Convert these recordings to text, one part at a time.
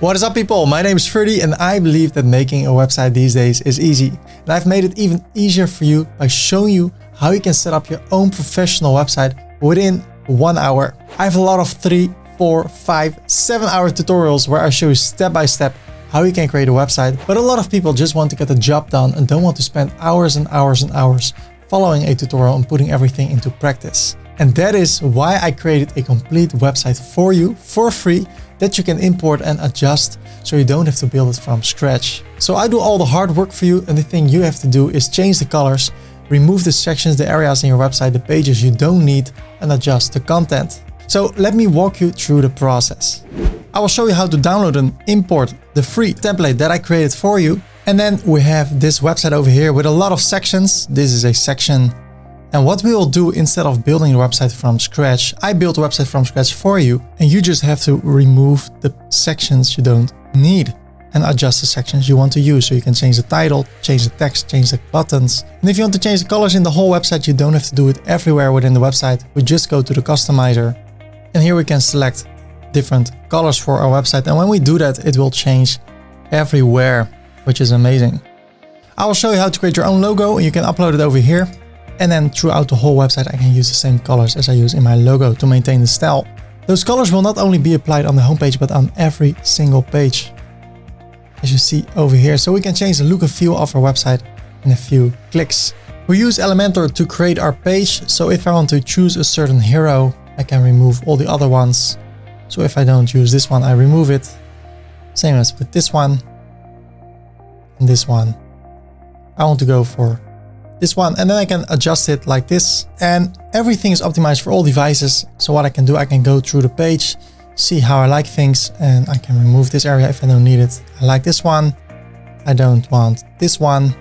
What is up, people? My name is Ferdy and I believe that making a website these days is easy. And I've made it even easier for you by showing you how you can set up your own professional website within 1 hour. I have a lot of 3, 4, 5, 7 hour tutorials where I show you step by step how you can create a website. But a lot of people just want to get the job done and don't want to spend hours and hours and hours following a tutorial and putting everything into practice. And that is why I created a complete website for you for free that you can import and adjust so you don't have to build it from scratch. So I do all the hard work for you, and the thing you have to do is change the colors, remove the sections, the areas in your website, the pages you don't need, and adjust the content. So let me walk you through the process. I will show you how to download and import the free template that I created for you. And then we have this website over here with a lot of sections. This is a section. And what we will do, instead of building a website from scratch, I built a website from scratch for you, and you just have to remove the sections you don't need and adjust the sections you want to use. So you can change the title, change the text, change the buttons. And if you want to change the colors in the whole website, you don't have to do it everywhere within the website. We just go to the customizer, and here we can select different colors for our website. And when we do that, it will change everywhere, which is amazing. I will show you how to create your own logo, and you can upload it over here. And then throughout the whole website, I can use the same colors as I use in my logo to maintain the style. Those colors will not only be applied on the homepage, but on every single page, as you see over here. So we can change the look and feel of our website in a few clicks. We use Elementor to create our page. So if I want to choose a certain hero, I can remove all the other ones. So if I don't use this one, I remove it. Same as with this one and this one. I want to go for this one, and then I can adjust it like this, and everything is optimized for all devices. So what I can do, I can go through the page, see how I like things, and I can remove this area if I don't need it. I like this one. I don't want this one,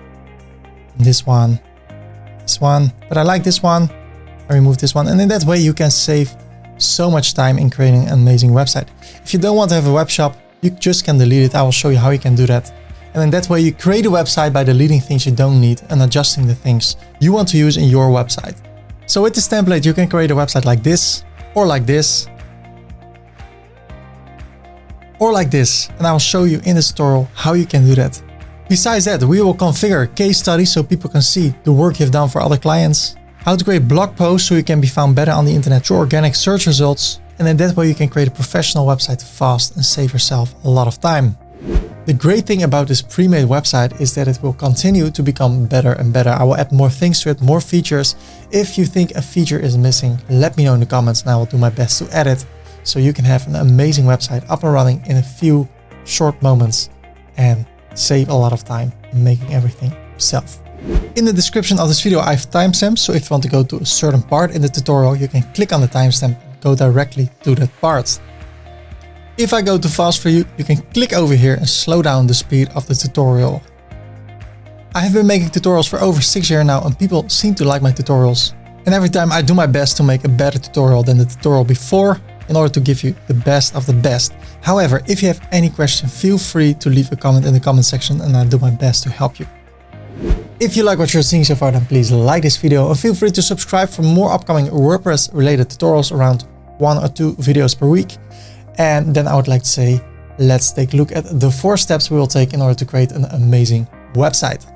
this one, this one, but I like this one. I remove this one, and in that way you can save so much time in creating an amazing website. If you don't want to have a web shop, you just can delete it. I will show you how you can do that. And in that way, you create a website by deleting things you don't need and adjusting the things you want to use in your website. So with this template, you can create a website like this, or like this, or like this. And I will show you in this tutorial how you can do that. Besides that, we will configure case studies so people can see the work you've done for other clients, how to create blog posts so you can be found better on the internet through organic search results. And in that way, you can create a professional website fast and save yourself a lot of time. The great thing about this pre-made website is that it will continue to become better and better. I will add more things to it, more features. If you think a feature is missing, let me know in the comments and I will do my best to add it so you can have an amazing website up and running in a few short moments and save a lot of time in making everything yourself. In the description of this video, I have timestamps. So if you want to go to a certain part in the tutorial, you can click on the timestamp and go directly to that part. If I go too fast for you, you can click over here and slow down the speed of the tutorial. I have been making tutorials for over 6 years now, and people seem to like my tutorials. And every time I do my best to make a better tutorial than the tutorial before in order to give you the best of the best. However, if you have any question, feel free to leave a comment in the comment section and I'll do my best to help you. If you like what you're seeing so far, then please like this video and feel free to subscribe for more upcoming WordPress related tutorials, around 1 or 2 videos per week. And then I would like to say, let's take a look at the 4 steps we will take in order to create an amazing website.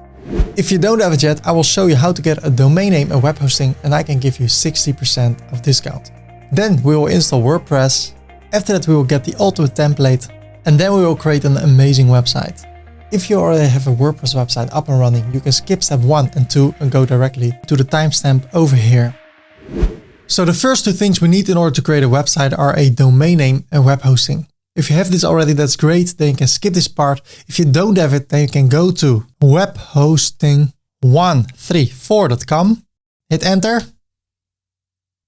If you don't have it yet, I will show you how to get a domain name and web hosting, and I can give you 60% of discount. Then we will install WordPress. After that, we will get the ultimate template, and then we will create an amazing website. If you already have a WordPress website up and running, you can skip step 1 and 2 and go directly to the timestamp over here. So the first 2 things we need in order to create a website are a domain name and web hosting. If you have this already, that's great. Then you can skip this part. If you don't have it, then you can go to webhosting134.com, hit enter,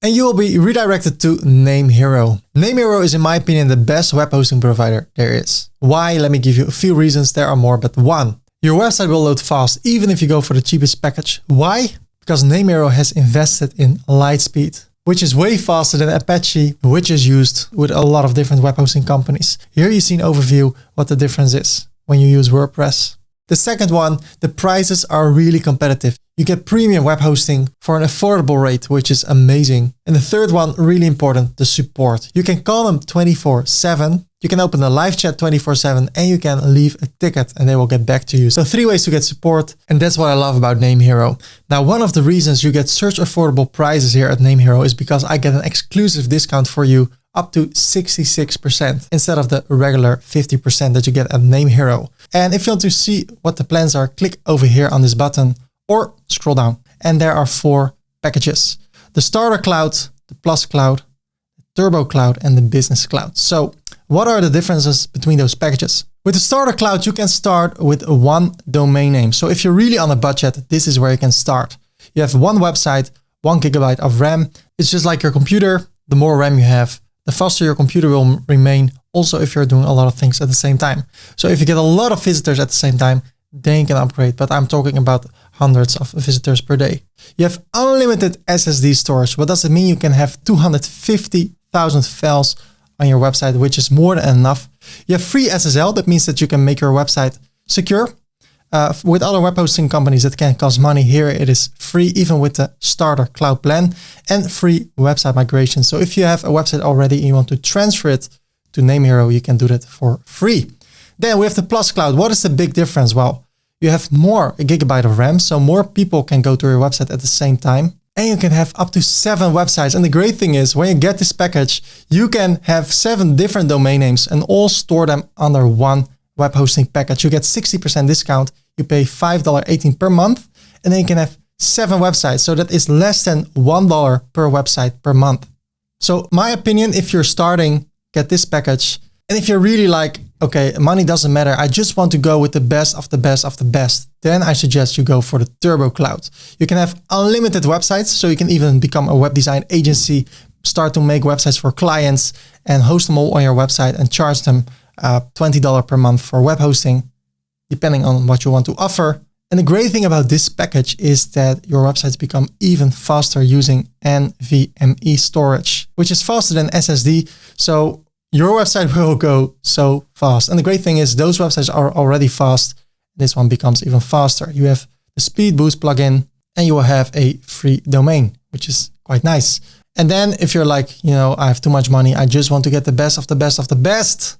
and you will be redirected to NameHero. NameHero is, in my opinion, the best web hosting provider there is. Why? Let me give you a few reasons. There are more, but 1, your website will load fast even if you go for the cheapest package. Why? Because NameHero has invested in Lightspeed, which is way faster than Apache, which is used with a lot of different web hosting companies. Here you see an overview what the difference is when you use WordPress. The second one, the prices are really competitive. You get premium web hosting for an affordable rate, which is amazing. And the third one, really important, the support. You can call them 24/7. You can open a live chat 24/7 and you can leave a ticket and they will get back to you. So 3 ways to get support. And that's what I love about NameHero. Now, one of the reasons you get such affordable prices here at NameHero is because I get an exclusive discount for you up to 66% instead of the regular 50% that you get at NameHero. And if you want to see what the plans are, click over here on this button or scroll down. And there are 4 packages: the Starter Cloud, the Plus Cloud, the Turbo Cloud, and the Business Cloud. So what are the differences between those packages? With the Starter Cloud, you can start with 1 domain name. So if you're really on a budget, this is where you can start. You have 1 website, 1 gigabyte of RAM. It's just like your computer. The more RAM you have, the faster your computer will remain. Also, if you're doing a lot of things at the same time. So if you get a lot of visitors at the same time, then you can upgrade. But I'm talking about hundreds of visitors per day. You have unlimited SSD storage. What does it mean? You can have 250,000 files on your website, which is more than enough. You have free SSL. That means that you can make your website secure. With other web hosting companies, it can cost money. Here it is free, even with the Starter Cloud plan, and free website migration. So if you have a website already and you want to transfer it to NameHero, you can do that for free. Then we have the Plus Cloud. What is the big difference? Well, you have more gigabyte of RAM, so more people can go to your website at the same time. And you can have up to 7 websites. And the great thing is when you get this package, you can have 7 different domain names and all store them under 1 web hosting package. You get 60% discount. You pay $5.18 per month, and then you can have 7 websites. So that is less than $1 per website per month. So my opinion, if you're starting, get this package. And if you're really like, okay, money doesn't matter, I just want to go with the best of the best of the best, then I suggest you go for the Turbo Cloud. You can have unlimited websites, so you can even become a web design agency, start to make websites for clients and host them all on your website and charge them $20 per month for web hosting, depending on what you want to offer. And the great thing about this package is that your websites become even faster using NVMe storage, which is faster than SSD. So your website will go so fast. And the great thing is those websites are already fast. This one becomes even faster. You have the Speed Boost plugin and you will have a free domain, which is quite nice. And then if you're like, you know, I have too much money, I just want to get the best of the best of the best,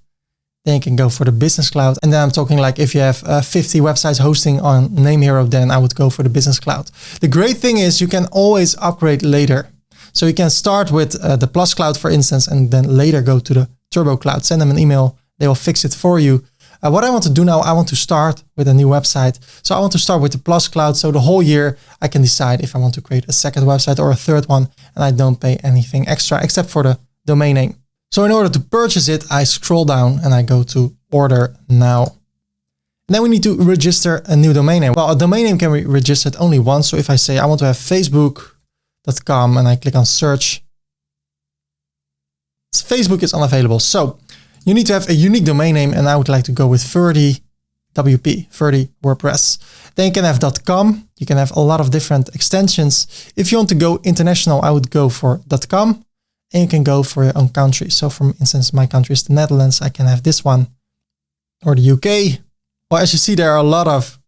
then you can go for the Business Cloud. And then I'm talking like if you have 50 websites hosting on NameHero, then I would go for the Business Cloud. The great thing is you can always upgrade later. So you can start with the Plus Cloud, for instance, and then later go to the Turbo Cloud. Send them an email. They will fix it for you. What I want to do now, I want to start with a new website. So I want to start with the Plus Cloud. So the whole year I can decide if I want to create a second website or a third one, and I don't pay anything extra except for the domain name. So in order to purchase it, I scroll down and I go to order now. And then we need to register a new domain name. Well, a domain name can be registered only once. So if I say I want to have facebook.com and I click on search, Facebook is unavailable. So you need to have a unique domain name, and I would like to go with 30 WP, 30 WordPress. Then you can have .com. You can have a lot of different extensions. If you want to go international, I would go for .com, and you can go for your own country. So for instance, my country is the Netherlands. I can have this one, or the UK. Well, as you see, there are a lot of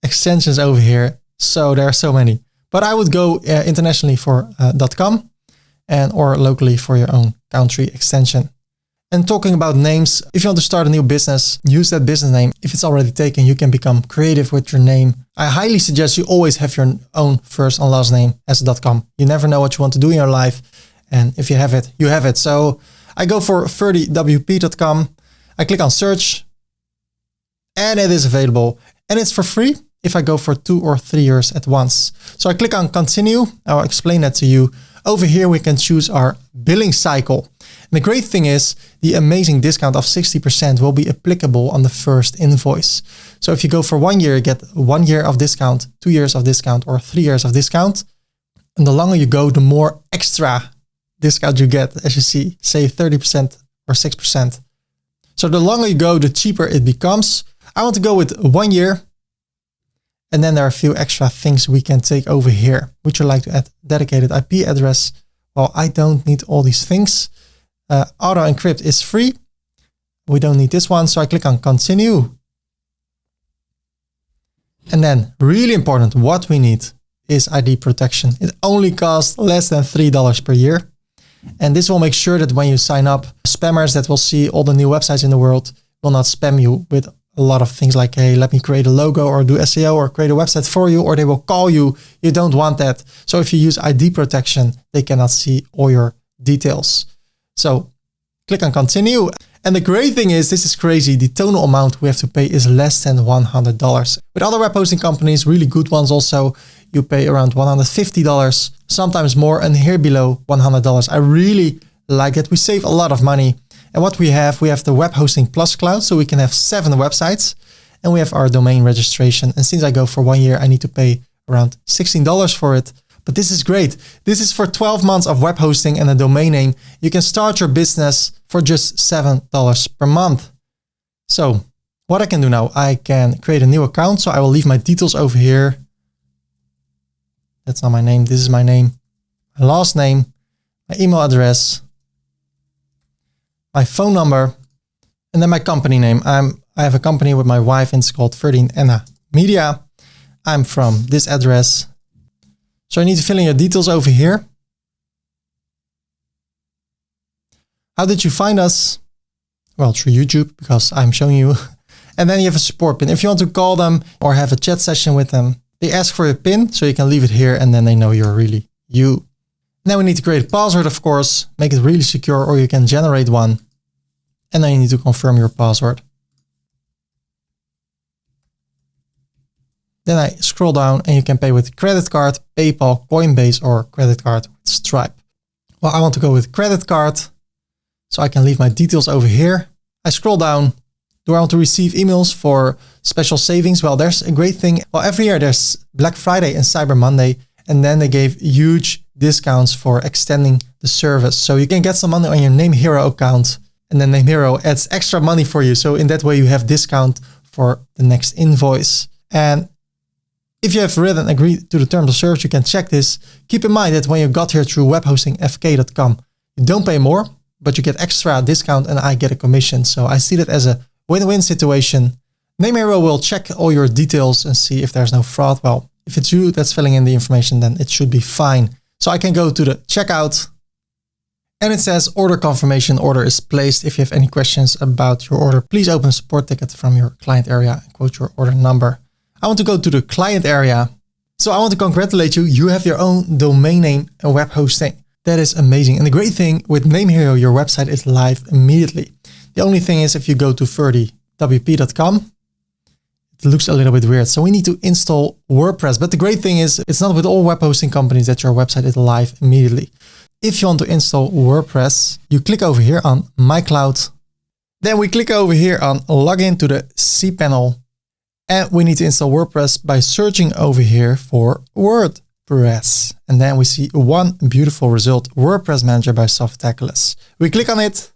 extensions over here. So there are so many, but I would go internationally for .com and or locally for your own country extension. And talking about names, if you want to start a new business, use that business name. If it's already taken, you can become creative with your name. I highly suggest you always have your own first and last name as .com. You never know what you want to do in your life. And if you have it, you have it. So I go for 30wp.com. I click on search and it is available. And it's for free if I go for 2 or 3 years at once. So I click on continue. I'll explain that to you. Over here, we can choose our billing cycle. And the great thing is the amazing discount of 60% will be applicable on the first invoice. So if you go for 1 year, you get 1 year of discount, 2 years of discount, or 3 years of discount. And the longer you go, the more extra discount you get, as you see, say 30% or 6%. So the longer you go, the cheaper it becomes. I want to go with 1 year. And then there are a few extra things we can take over here. Would you like to add dedicated IP address? Well, I don't need all these things. Auto encrypt is free. We don't need this one. So I click on continue. And then really important, what we need is ID protection. It only costs less than $3 per year. And this will make sure that when you sign up, spammers that will see all the new websites in the world will not spam you with a lot of things like, hey, let me create a logo or do SEO or create a website for you, or they will call you. You don't want that. So if you use ID protection, they cannot see all your details. So click on continue. And the great thing is, this is crazy. The total amount we have to pay is less than $100. With other web hosting companies, really good ones also, you pay around $150, sometimes more, and here below $100. I really like it. We save a lot of money. And what we have the Web Hosting Plus Cloud, so we can have 7 websites, and we have our domain registration. And since I go for 1 year, I need to pay around $16 for it. But this is great. This is for 12 months of web hosting and a domain name. You can start your business for just $7 per month. So what I can do now, I can create a new account. So I will leave my details over here. That's not my name. This is my name, my last name, my email address, my phone number, and then my company name. I have a company with my wife, and it's called Ferdy and Anna Media. I'm from this address. So I need to fill in your details over here. How did you find us? Well, through YouTube, because I'm showing you. And then you have a support pin. If you want to call them or have a chat session with them, they ask for your pin, so you can leave it here and then they know you're really you. Now we need to create a password, of course, make it really secure, or you can generate one. And then you need to confirm your password. Then I scroll down and you can pay with credit card, PayPal, Coinbase, or credit card with Stripe. Well, I want to go with credit card, so I can leave my details over here. I scroll down. Do I want to receive emails for special savings? Well, there's a great thing. Well, every year there's Black Friday and Cyber Monday, and then they gave huge discounts for extending the service. So you can get some money on your Name Hero account, and then Name Hero adds extra money for you. So in that way you have discount for the next invoice. And if you have read and agreed to the terms of service, you can check this. Keep in mind that when you got here through webhostingfk.com, you don't pay more, but you get extra discount and I get a commission. So I see that as a win-win situation. Name Hero will check all your details and see if there's no fraud. Well, if it's you that's filling in the information, then it should be fine. So I can go to the checkout and it says order confirmation, order is placed. If you have any questions about your order, please open a support ticket from your client area and quote your order number. I want to go to the client area. So I want to congratulate you. You have your own domain name and web hosting. That is amazing. And the great thing with Name Hero, your website is live immediately. The only thing is if you go to ferdywp.com, it looks a little bit weird. So we need to install WordPress. But the great thing is it's not with all web hosting companies that your website is live immediately. If you want to install WordPress, you click over here on My Cloud. Then we click over here on Login to the cPanel. And we need to install WordPress by searching over here for WordPress. And then we see one beautiful result, WordPress Manager by Softaculous. We click on it.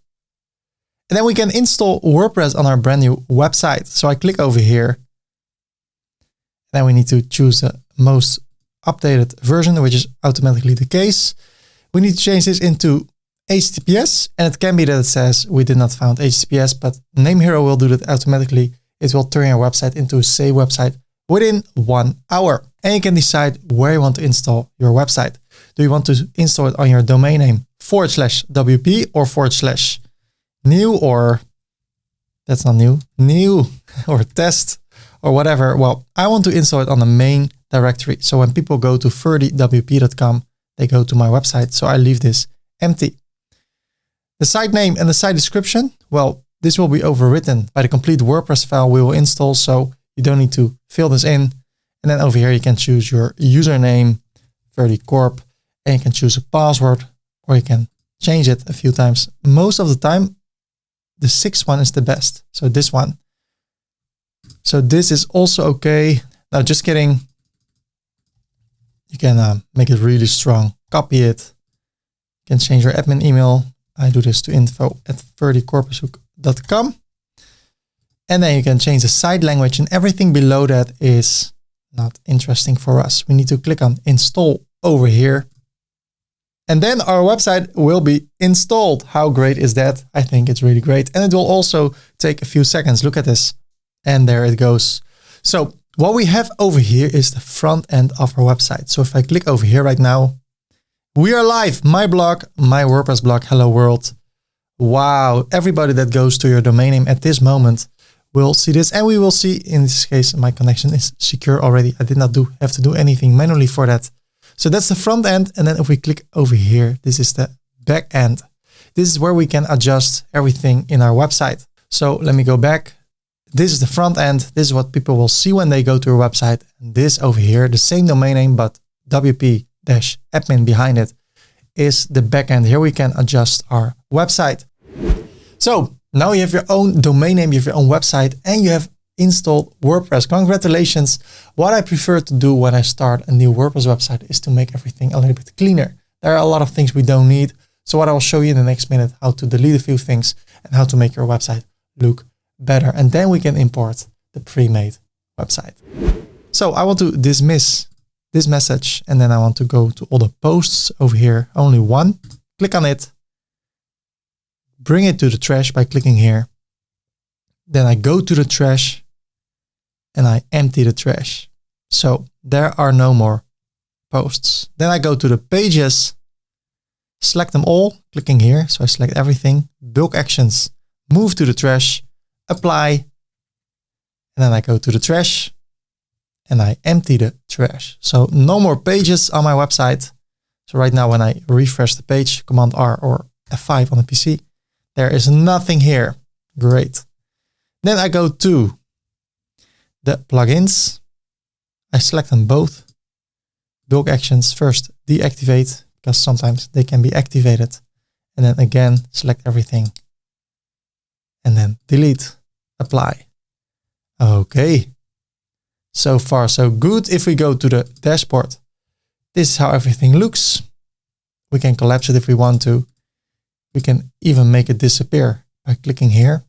And then we can install WordPress on our brand new website. So I click over here. Then we need to choose the most updated version, which is automatically the case. We need to change this into HTTPS. And it can be that it says we did not found HTTPS, but Name Hero will do that automatically. It will turn your website into a safe website within 1 hour. And you can decide where you want to install your website. Do you want to install it on your domain name /WP or /new, or that's not new, new or test or whatever? Well, I want to install it on the main directory. So when people go to ferdywp.com, they go to my website. So I leave this empty. The site name and the site description, well, this will be overwritten by the complete WordPress file we will install, so you don't need to fill this in. And then over here, you can choose your username, Ferdy Corp, and you can choose a password, or you can change it a few times. Most of the time, the 6th one is the best. So this one. So this is also okay. Now, just kidding. You can make it really strong. Copy it. You can change your admin email. I do this to info@ferdycorpushoek.com. And then you can change the site language, and everything below that is not interesting for us. We need to click on install over here. And then our website will be installed. How great is that? I think it's really great. And it will also take a few seconds. Look at this. And there it goes. So what we have over here is the front end of our website. So if I click over here right now, we are live. My blog, my WordPress blog, hello world. Wow. Everybody that goes to your domain name at this moment will see this. And we will see, in this case, my connection is secure already. I did not have to do anything manually for that. So that's the front end. And then if we click over here, this is the back end. This is where we can adjust everything in our website. So let me go back. This is the front end. This is what people will see when they go to your website. And this over here, the same domain name, but WP-admin behind it, is the back end. Here we can adjust our website. So now you have your own domain name, you have your own website, and you have installed WordPress. Congratulations. What I prefer to do when I start a new WordPress website is to make everything a little bit cleaner. There are a lot of things we don't need. So what I will show you in the next minute, how to delete a few things and how to make your website look better. And then we can import the pre-made website. So I want to dismiss this message, and then I want to go to all the posts over here. Only one. Click on it. Bring it to the trash by clicking here. Then I go to the trash and I empty the trash. So there are no more posts. Then I go to the pages, select them all, clicking here. So I select everything, bulk actions, move to the trash, apply, and then I go to the trash and I empty the trash. So no more pages on my website. So right now when I refresh the page, Command R or F5 on the PC, there is nothing here. Great. Then I go to the plugins. I select them both. Bulk actions first, deactivate, because sometimes they can be activated. And then again, select everything. And then delete, apply. Okay. So far, so good. If we go to the dashboard, this is how everything looks. We can collapse it if we want to. We can even make it disappear by clicking here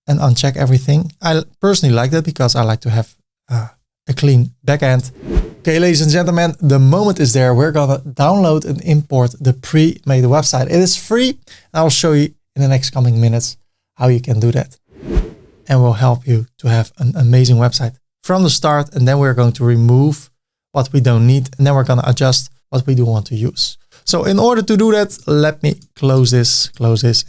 and uncheck everything. I personally like that because I like to have a clean backend. Okay, ladies and gentlemen, the moment is there. We're gonna download and import the pre-made website. It is free. I will show you in the next coming minutes how you can do that. And we'll help you to have an amazing website from the start. And then we're going to remove what we don't need. And then we're gonna adjust what we do want to use. So in order to do that, let me close this,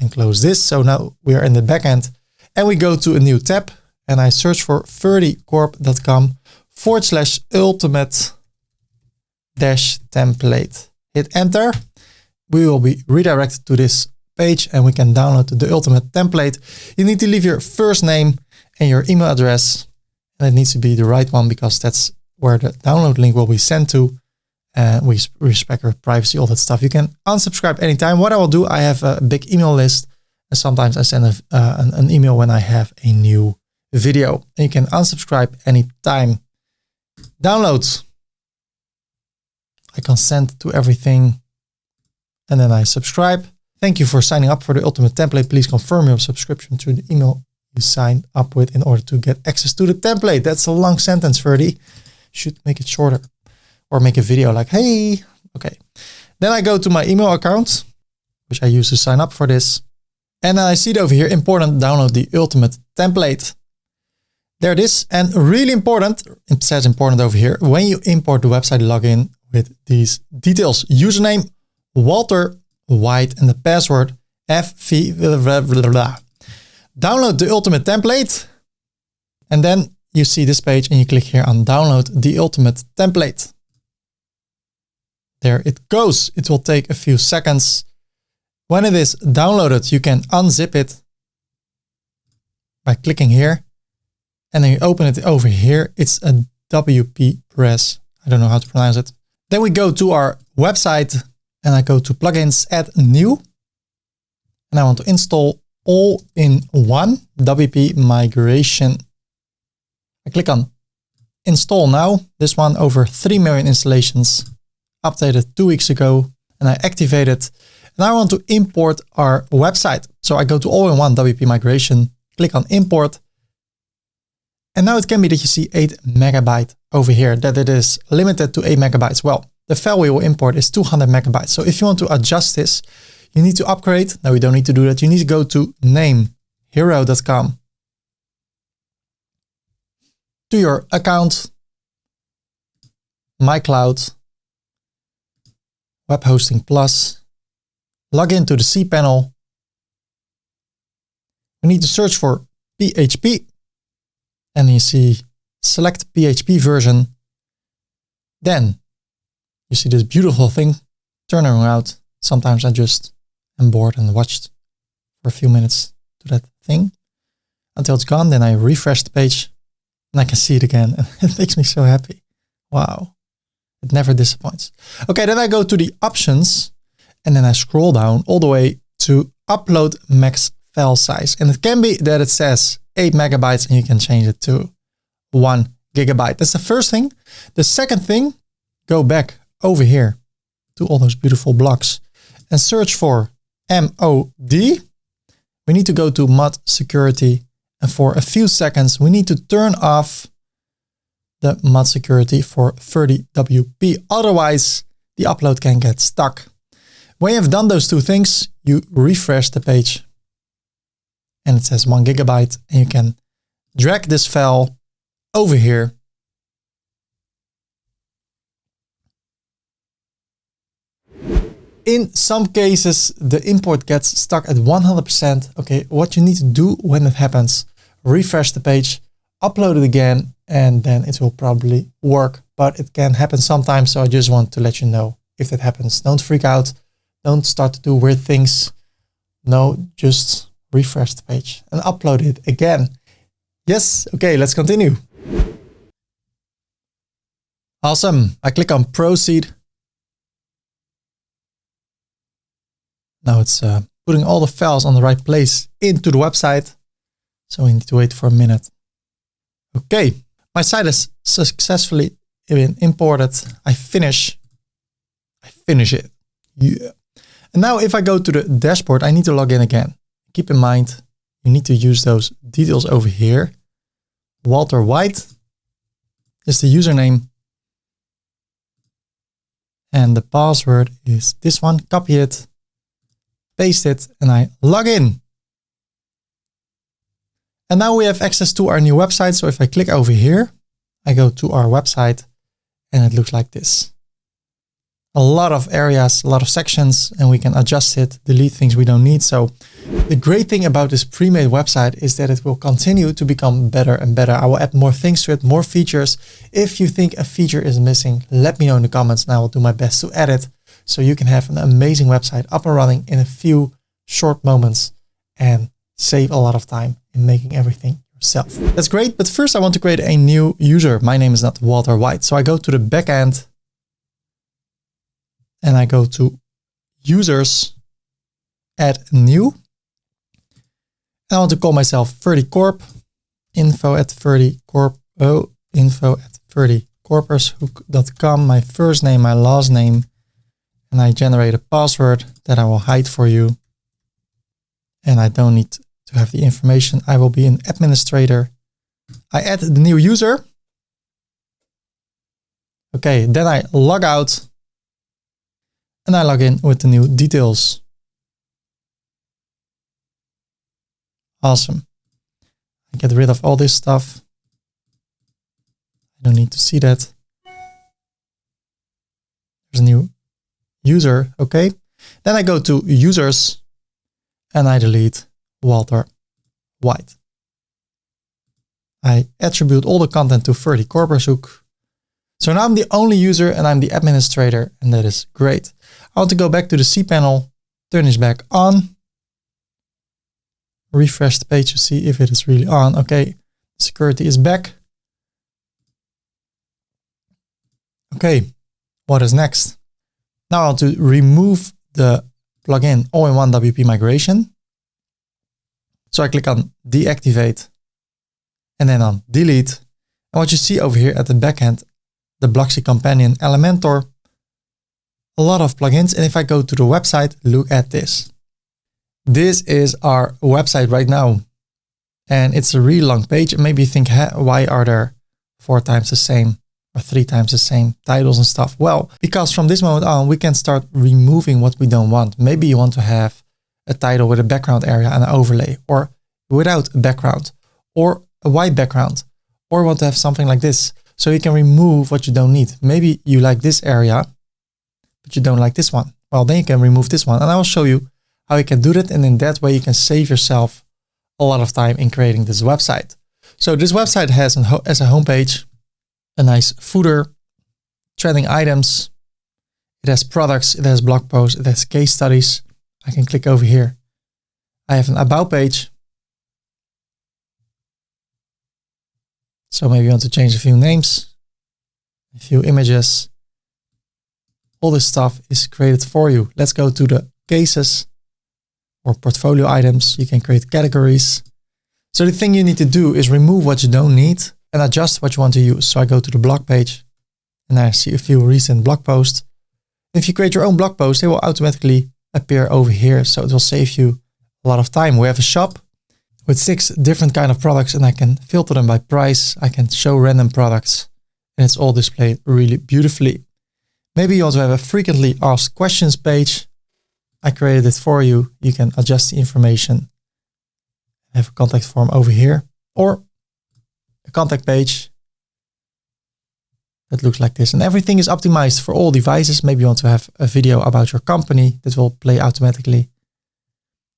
and close this. So now we are in the backend and we go to a new tab and I search for ferdycorp.com/ultimate-template. Hit enter. We will be redirected to this page and we can download the ultimate template. You need to leave your first name and your email address. And it needs to be the right one because that's where the download link will be sent to. And we respect your privacy, all that stuff. You can unsubscribe anytime. What I will do, I have a big email list. And sometimes I send an email when I have a new video. And you can unsubscribe anytime. Download. I consent to everything. And then I subscribe. Thank you for signing up for the ultimate template. Please confirm your subscription through the email you signed up with in order to get access to the template. That's a long sentence, Ferdy. Should make it shorter. Or make a video like, hey, okay. Then I go to my email account, which I use to sign up for this. And then I see it over here, important, download the ultimate template. There it is. And really important, it says important over here, when you import the website login with these details, username, Walter White, and the password FV. Download the ultimate template. And then you see this page and you click here on download the ultimate template. There it goes. It will take a few seconds. When it is downloaded, you can unzip it by clicking here. And then you open it over here. It's a WPress. I don't know how to pronounce it. Then we go to our website and I go to plugins, add new. And I want to install all in one WP migration. I click on install now. This one over 3 million installations. Updated 2 weeks ago and I activate it. And I want to import our website. So I go to all-in-one WP migration, click on import. And now it can be that you see 8 megabyte over here, that it is limited to 8 megabytes. Well, the file we will import is 200 megabytes. So if you want to adjust this, you need to upgrade. No, we don't need to do that. You need to go to namehero.com. to your account, My Cloud, Webhosting Plus, log into the cPanel. We need to search for PHP, and you see select PHP version. Then you see this beautiful thing, turn around. Sometimes I just am bored and watched for a few minutes to that thing until it's gone. Then I refresh the page and I can see it again. And it makes me so happy. Wow. It never disappoints. Okay, then I go to the options and then I scroll down all the way to upload max file size. And it can be that it says 8 megabytes and you can change it to 1 gigabyte. That's the first thing. The second thing, go back over here to all those beautiful blocks and search for MOD. We need to go to mod security. And for a few seconds, we need to turn off the mod security for 30WP. Otherwise, the upload can get stuck. When you have done those two things, you refresh the page and it says 1 gigabyte and you can drag this file over here. In some cases, the import gets stuck at 100%. Okay, what you need to do when it happens, refresh the page, upload it again, and then it will probably work. But it can happen sometimes, so I just want to let you know if that happens. Don't freak out. Don't start to do weird things. No, just refresh the page and upload it again. Yes, okay, let's continue. Awesome. I click on proceed. Now it's putting all the files on the right place into the website. So we need to wait for a minute. Okay, my site is successfully been imported. I finish it. Yeah. And now if I go to the dashboard, I need to log in again. Keep in mind, you need to use those details over here. Walter White is the username. And the password is this one. Copy it, paste it, and I log in. And now we have access to our new website. So if I click over here, I go to our website and it looks like this. A lot of areas, a lot of sections, and we can adjust it, delete things we don't need. So the great thing about this pre-made website is that it will continue to become better and better. I will add more things to it, more features. If you think a feature is missing, let me know in the comments and I will do my best to add it so you can have an amazing website up and running in a few short moments and save a lot of time in making everything yourself. That's great, but first I want to create a new user. My name is not Walter White. So I go to the backend and I go to users, add new. And I want to call myself 30corp, info@30corpers.com, my first name, my last name, and I generate a password that I will hide for you. And I don't need to have the information. I will be an administrator. I add the new user. Okay, then I log out and I log in with the new details. Awesome. I get rid of all this stuff. I don't need to see that. There's a new user. Okay. Then I go to users and I delete Walter White. I attribute all the content to 30corpers. So now I'm the only user and I'm the administrator, and that is great. I want to go back to the cPanel, turn this back on, refresh the page to see if it is really on. Okay, security is back. Okay, what is next? Now I want to remove the plugin all-in-one WP migration. So I click on deactivate and then on delete. And what you see over here at the backend, the Blocksy Companion Elementor, a lot of plugins. And if I go to the website, look at this. This is our website right now. And it's a really long page. And maybe you think, why are there 4 times the same or 3 times the same titles and stuff? Well, because from this moment on, we can start removing what we don't want. Maybe you want to have a title with a background area and an overlay, or without a background, or a white background, or want to have something like this. So you can remove what you don't need. Maybe you like this area, but you don't like this one. Well, then you can remove this one. And I will show you how you can do that. And in that way, you can save yourself a lot of time in creating this website. So this website has as a homepage, a nice footer, trending items. It has products, it has blog posts, it has case studies. I can click over here. I have an about page. So maybe you want to change a few names, a few images. All this stuff is created for you. Let's go to the cases or portfolio items. You can create categories. So the thing you need to do is remove what you don't need and adjust what you want to use. So I go to the blog page and I see a few recent blog posts. If you create your own blog post, they will automatically appear over here. So it will save you a lot of time. We have a shop with 6 different kind of products and I can filter them by price. I can show random products and it's all displayed really beautifully. Maybe you also have a frequently asked questions page. I created it for you. You can adjust the information. I have a contact form over here or a contact page that looks like this. And everything is optimized for all devices. Maybe you want to have a video about your company that will play automatically.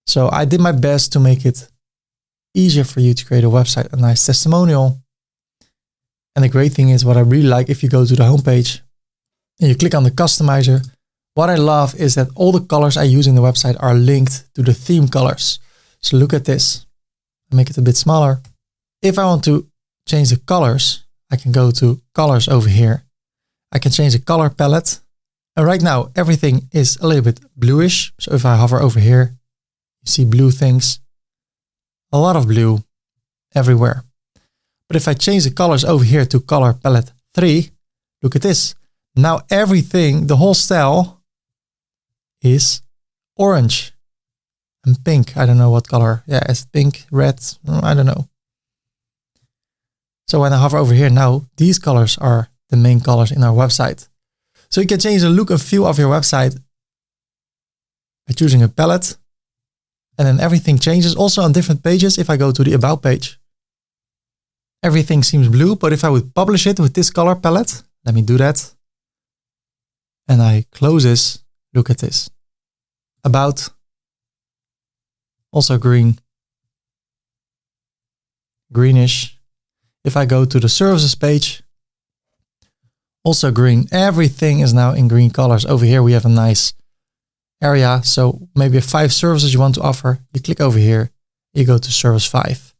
So I did my best to make it easier for you to create a website, a nice testimonial. And the great thing is what I really like, if you go to the homepage and you click on the customizer, what I love is that all the colors I use in the website are linked to the theme colors. So look at this. I make it a bit smaller. If I want to change the colors, I can go to colors over here. I can change the color palette. And right now, everything is a little bit bluish. So if I hover over here, you see blue things. A lot of blue everywhere. But if I change the colors over here to color palette 3, look at this. Now everything, the whole style is orange and pink. I don't know what color. Yeah, it's pink, red. I don't know. So when I hover over here now, these colors are the main colors in our website. So you can change the look and feel of your website by choosing a palette. And then everything changes also on different pages. If I go to the about page, everything seems blue. But if I would publish it with this color palette, let me do that. And I close this, look at this. About, also green, greenish. If I go to the services page, also green. Everything is now in green colors. Over here we have a nice area. So maybe 5 services you want to offer. You click over here, you go to service 5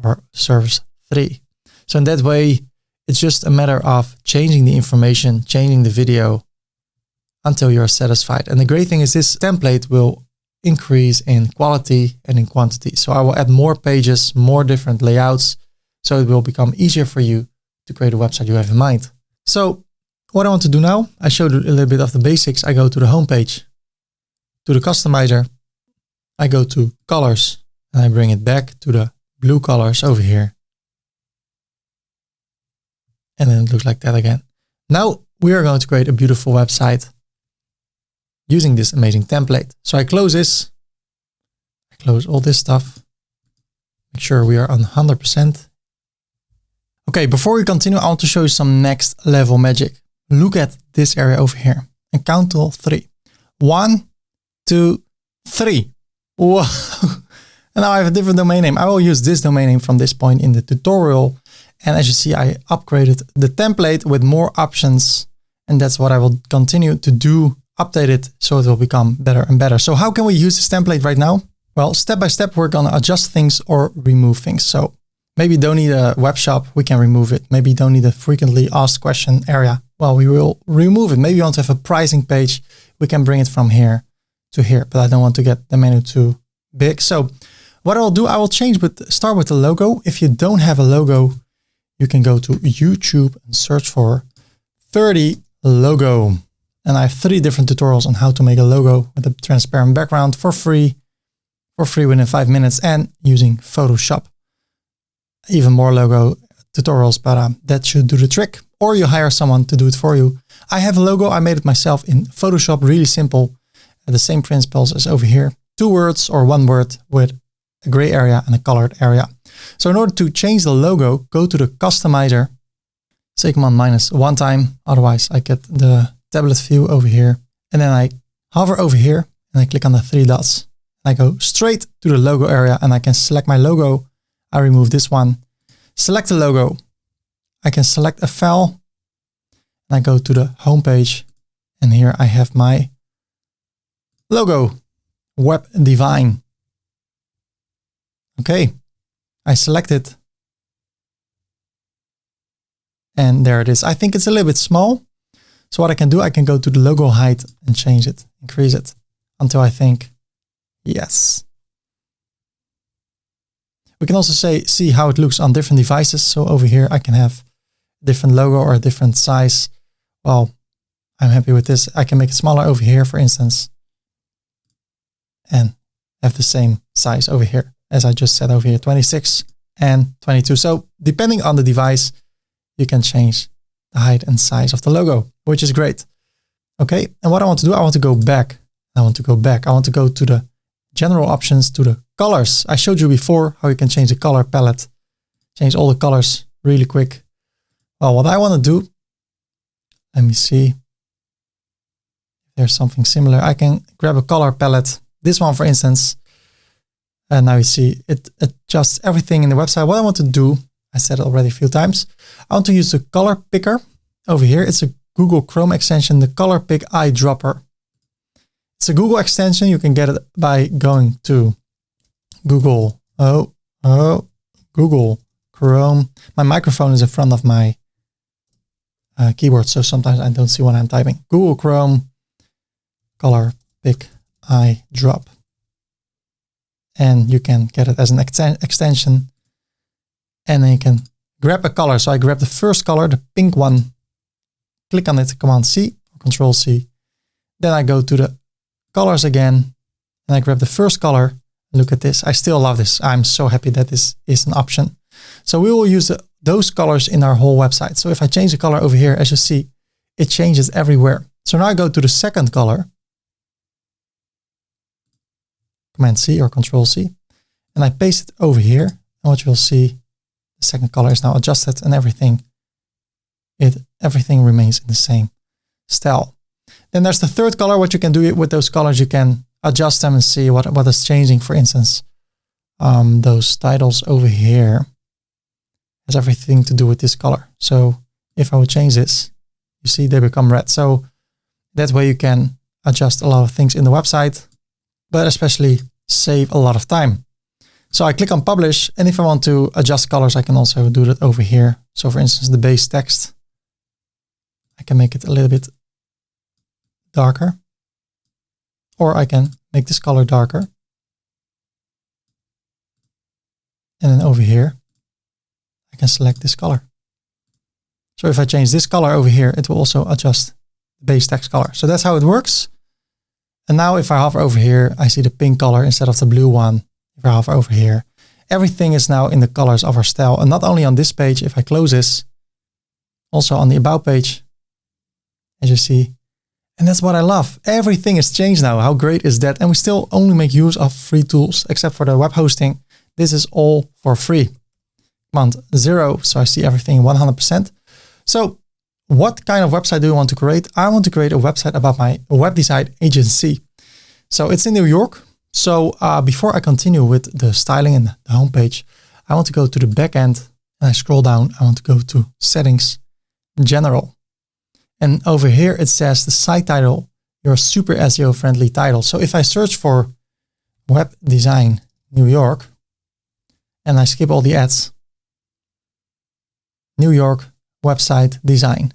or service 3. So in that way, it's just a matter of changing the information, changing the video until you're satisfied. And the great thing is this template will increase in quality and in quantity. So I will add more pages, more different layouts. So it will become easier for you to create a website you have in mind. So what I want to do now, I showed you a little bit of the basics. I go to the homepage, to the customizer. I go to colors and I bring it back to the blue colors over here. And then it looks like that again. Now we are going to create a beautiful website using this amazing template. So I close this. I close all this stuff. Make sure we are on 100%. Okay, before we continue, I want to show you some next level magic. Look at this area over here and count till 3. 1, 2, 3. Whoa. And now I have a different domain name. I will use this domain name from this point in the tutorial. And as you see, I upgraded the template with more options. And that's what I will continue to do, update it so it will become better and better. So how can we use this template right now? Well, step by step, we're going to adjust things or remove things. So maybe you don't need a web shop, we can remove it. Maybe you don't need a frequently asked question area. Well, we will remove it. Maybe you want to have a pricing page. We can bring it from here to here, but I don't want to get the menu too big. So what I'll do, I will start with the logo. If you don't have a logo, you can go to YouTube and search for 30 logo. And I have 3 different tutorials on how to make a logo with a transparent background for free within 5 minutes and using Photoshop. Even more logo tutorials, but that should do the trick. Or you hire someone to do it for you. I have a logo. I made it myself in Photoshop, really simple. The same principles as over here. 2 words or 1 word with a gray area and a colored area. So in order to change the logo, go to the customizer, say command minus one time. Otherwise I get the tablet view over here. And then I hover over here and I click on the three dots. I go straight to the logo area and I can select my logo. I remove this one, select the logo. I can select a file and I go to the home page and here I have my logo, Web Design. Okay, I select it and there it is. I think it's a little bit small. So what I can do, I can go to the logo height and change it, increase it until I think, yes. We can also see how it looks on different devices. So over here, I can have a different logo or a different size. Well, I'm happy with this. I can make it smaller over here, for instance, and have the same size over here, as I just said over here, 26 and 22. So depending on the device, you can change the height and size of the logo, which is great. Okay. And what I want to do, I want to go back. I want to go to the general options, to the colors. I showed you before how you can change the color palette, change all the colors really quick. Well, what I want to do, let me see if there's something similar. I can grab a color palette, this one for instance, and now you see it adjusts everything in the website. What I want to do, I said it already a few times, I want to use the color picker over here. It's a Google Chrome extension, the color pick eyedropper. It's a Google extension. You can get it by going to Google. Google Chrome. My microphone is in front of my keyboard, so sometimes I don't see what I'm typing. Google Chrome, color pick eyedrop. And you can get it as an extension. And then you can grab a color. So I grab the first color, the pink one, click on it, Command C, or Control C. Then I go to the colors again, and I grab the first color. Look at this. I still love this. I'm so happy that this is an option. So we will use those colors in our whole website. So if I change the color over here, as you see, it changes everywhere. So now I go to the second color, Command C or Control C, and I paste it over here. And what you'll see, the second color is now adjusted and everything remains in the same style. Then there's the third color. What you can do with those colors, you can adjust them and see what is changing. For instance, those titles over here has everything to do with this color. So if I would change this, you see they become red. So that way you can adjust a lot of things in the website, but especially save a lot of time. So I click on publish, and if I want to adjust colors, I can also do that over here. So for instance, the base text, I can make it a little bit darker, or I can make this color darker. And then over here, I can select this color. So if I change this color over here, it will also adjust the base text color. So that's how it works. And now if I hover over here, I see the pink color instead of the blue one. If I hover over here, everything is now in the colors of our style. And not only on this page, if I close this, also on the about page, as you see. And that's what I love. Everything is changed now. How great is that? And we still only make use of free tools, except for the web hosting. This is all for free. Command 0. So I see everything 100%. So what kind of website do you want to create? I want to create a website about my web design agency. So it's in New York. So before I continue with the styling and the homepage, I want to go to the back end and I scroll down. I want to go to settings, general. And over here, it says the site title, your super SEO friendly title. So if I search for web design New York and I skip all the ads, New York website design,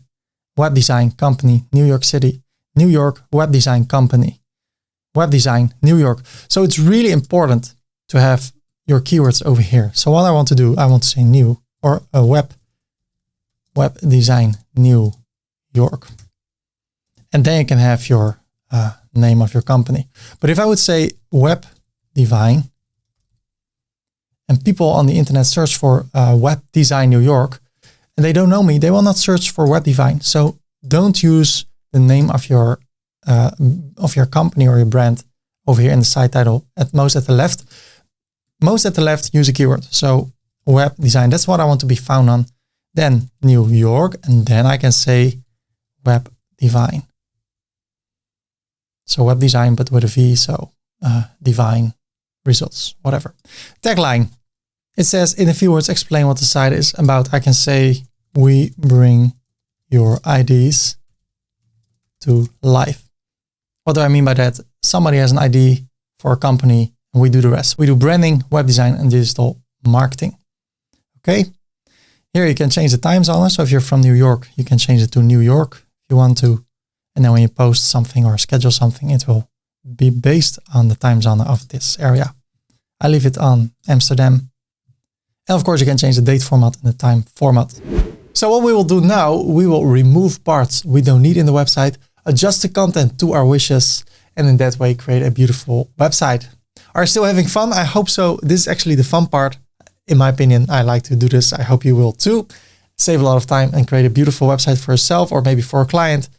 web design company, New York City, New York web design company, web design, New York. So it's really important to have your keywords over here. So what I want to do, I want to say new or a web design New York. And then you can have your name of your company. But if I would say web design and people on the internet search for web design New York and they don't know me, they will not search for web design. So don't use the name of your company or your brand over here in the site title. At most at the left use a keyword. So web design. That's what I want to be found on. Then New York, and then I can say web divine. So web design, but with a V, so divine results, whatever. Tagline. It says, in a few words, explain what the site is about. I can say, we bring your ideas to life. What do I mean by that? Somebody has an idea for a company and we do the rest. We do branding, web design, and digital marketing. Okay. Here you can change the time zone. So if you're from New York, you can change it to New York if you want to. And then when you post something or schedule something, it will be based on the time zone of this area. I leave it on Amsterdam. And of course, you can change the date format and the time format. So what we will do now, we will remove parts we don't need in the website, adjust the content to our wishes, and in that way create a beautiful website. Are you still having fun? I hope so. This is actually the fun part. In my opinion, I like to do this. I hope you will too. Save a lot of time and create a beautiful website for yourself or maybe for a client,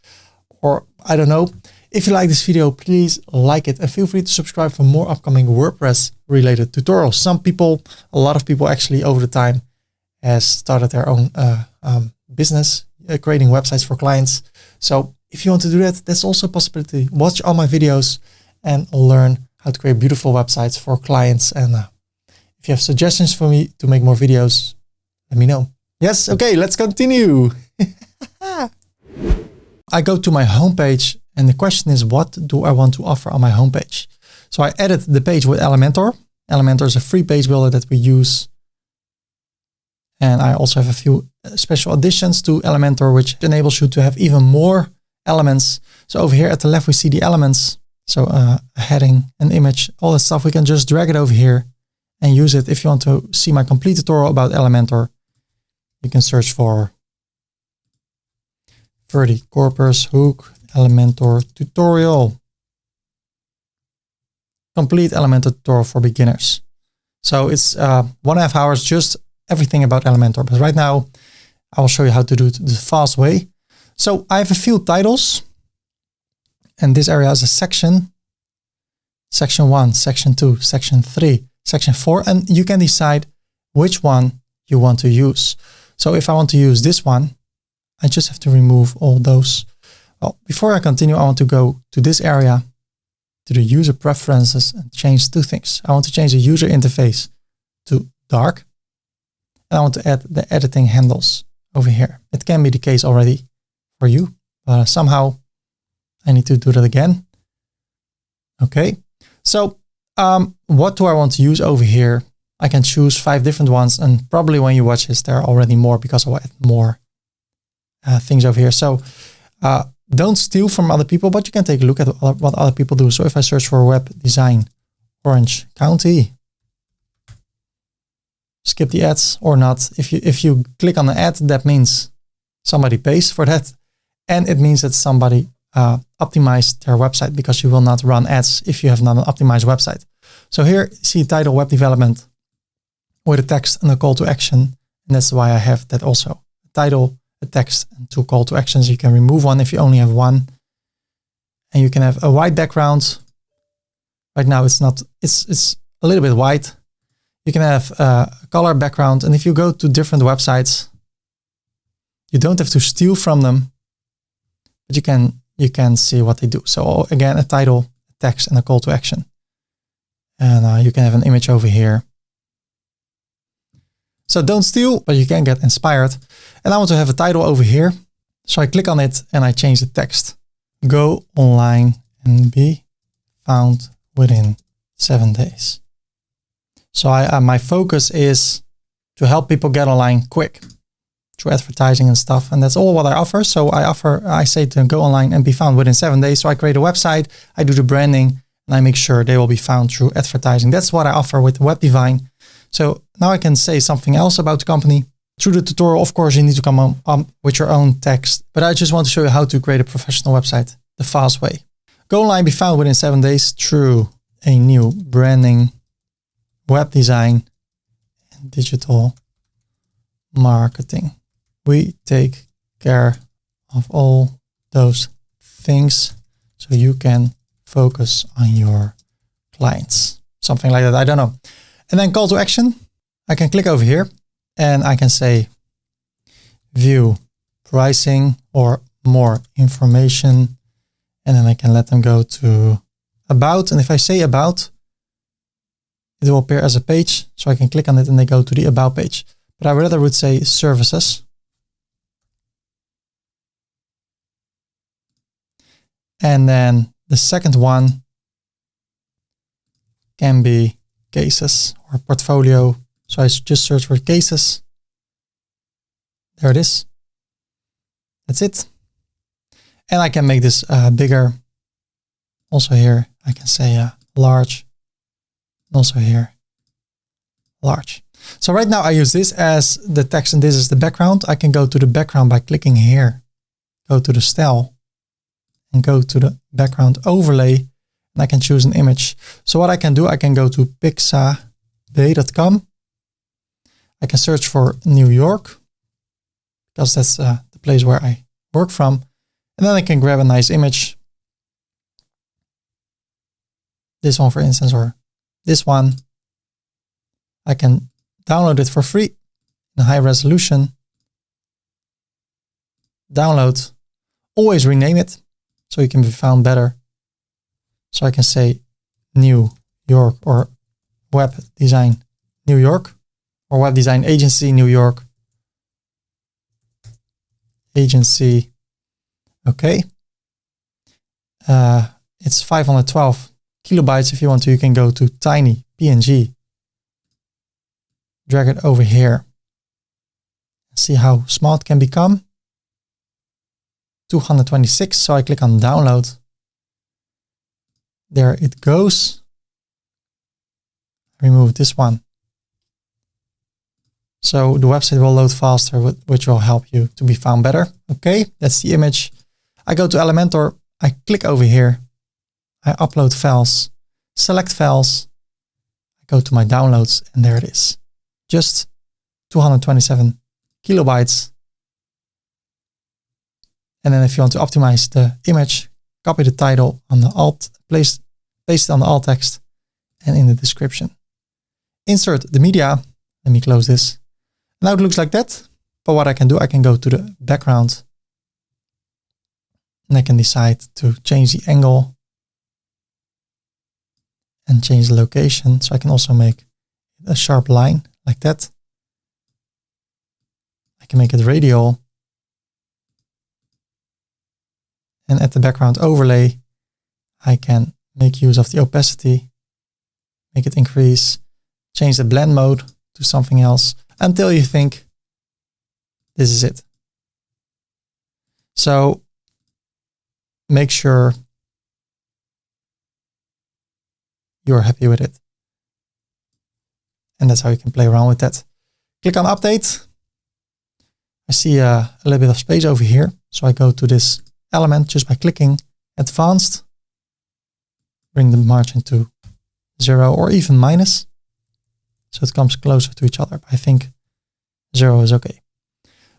or I don't know. If you like this video, please like it and feel free to subscribe for more upcoming WordPress related tutorials. A lot of people actually over the time has started their own business, creating websites for clients. So if you want to do that, that's also a possibility. Watch all my videos and learn how to create beautiful websites for clients. And if you have suggestions for me to make more videos, let me know. Yes, okay, let's continue. I go to my homepage and the question is, what do I want to offer on my homepage? So I edit the page with Elementor. Elementor is a free page builder that we use. And I also have a few special additions to Elementor, which enables you to have even more elements. So over here at the left, we see the elements. So a heading, an image, all that stuff. We can just drag it over here and use it. If you want to see my complete tutorial about Elementor, you can search for Ferdy Corpus Hook Elementor tutorial. Complete Elementor tutorial for beginners. So it's 1.5 hours, just everything about Elementor. But right now, I will show you how to do it the fast way. So I have a few titles. And this area is a section. Section 1, Section 2, Section 3, Section 4. And you can decide which one you want to use. So if I want to use this one, I just have to remove all those. Well, before I continue, I want to go to this area, to the user preferences, and change two things. I want to change the user interface to dark. And I want to add the editing handles over here. It can be the case already for you, but somehow I need to do that again. Okay. So what do I want to use over here? I can choose 5 different ones, and probably when you watch this, there are already more because I will add more things over here. So don't steal from other people, but you can take a look at what other people do. So if I search for web design, Orange County, skip the ads or not. If you click on the ad, that means somebody pays for that. And it means that somebody optimized their website, because you will not run ads if you have not an optimized website. So here, see title web development with a text and a call to action. And that's why I have that also. A title, a text, and 2 call to actions. You can remove one if you only have one. And you can have a white background. Right now it's not, it's a little bit white. You can have a color background. And if you go to different websites, you don't have to steal from them, but you can see what they do. So again, a title, a text, and a call to action. And you can have an image over here. So don't steal, but you can get inspired. And I want to have a title over here. So I click on it and I change the text. Go online and be found within 7 days. So my focus is to help people get online quick through advertising and stuff. And that's all what I offer. So I say to go online and be found within 7 days. So I create a website, I do the branding, and I make sure they will be found through advertising. That's what I offer with Web Divine. So now I can say something else about the company. Through the tutorial, of course, you need to come up with your own text. But I just want to show you how to create a professional website the fast way. Go online, be found within 7 days through a new branding, web design, and digital marketing. We take care of all those things so you can focus on your clients. Something like that, I don't know. And then call to action. I can click over here And I can say view pricing or more information. And then I can let them go to about. And if I say about, it will appear as a page. So I can click on it and they go to the about page. But I rather would say services. And then the second one can be cases or portfolio. So I just search for cases. There it is. That's it. And I can make this bigger. Also here, I can say large. And also here, large. So right now I use this as the text and this is the background. I can go to the background by clicking here. Go to the style and go to the background overlay. And I can choose an image. So what I can do, I can go to pixabay.com. I can search for New York because that's the place where I work from. And then I can grab a nice image. This one, for instance, or this one. I can download it for free in high resolution. Download. Always rename it so you can be found better. So I can say New York or Web Design New York or Web Design Agency New York. Agency. Okay. It's 512 kilobytes. If you want to, you can go to tiny PNG. Drag it over here. See how small it can become. 226. So I click on download. There it goes. Remove this one. So the website will load faster, which will help you to be found better. Okay, that's the image. I go to Elementor. I click over here. I upload files, select files. I go to my downloads and there it is. Just 227 kilobytes. And then if you want to optimize the image, copy the title on the alt, paste it on the alt text and in the description. Insert the media. Let me close this. Now it looks like that. But what I can do, I can go to the background and I can decide to change the angle and change the location. So I can also make a sharp line like that. I can make it radial. And at the background overlay, I can make use of the opacity, make it increase, change the blend mode to something else until you think this is it. So make sure you're happy with it. And that's how you can play around with that. Click on update. I see a little bit of space over here. So I go to this element just by clicking advanced, bring the margin to 0 or even minus. So it comes closer to each other. But I think 0 is okay.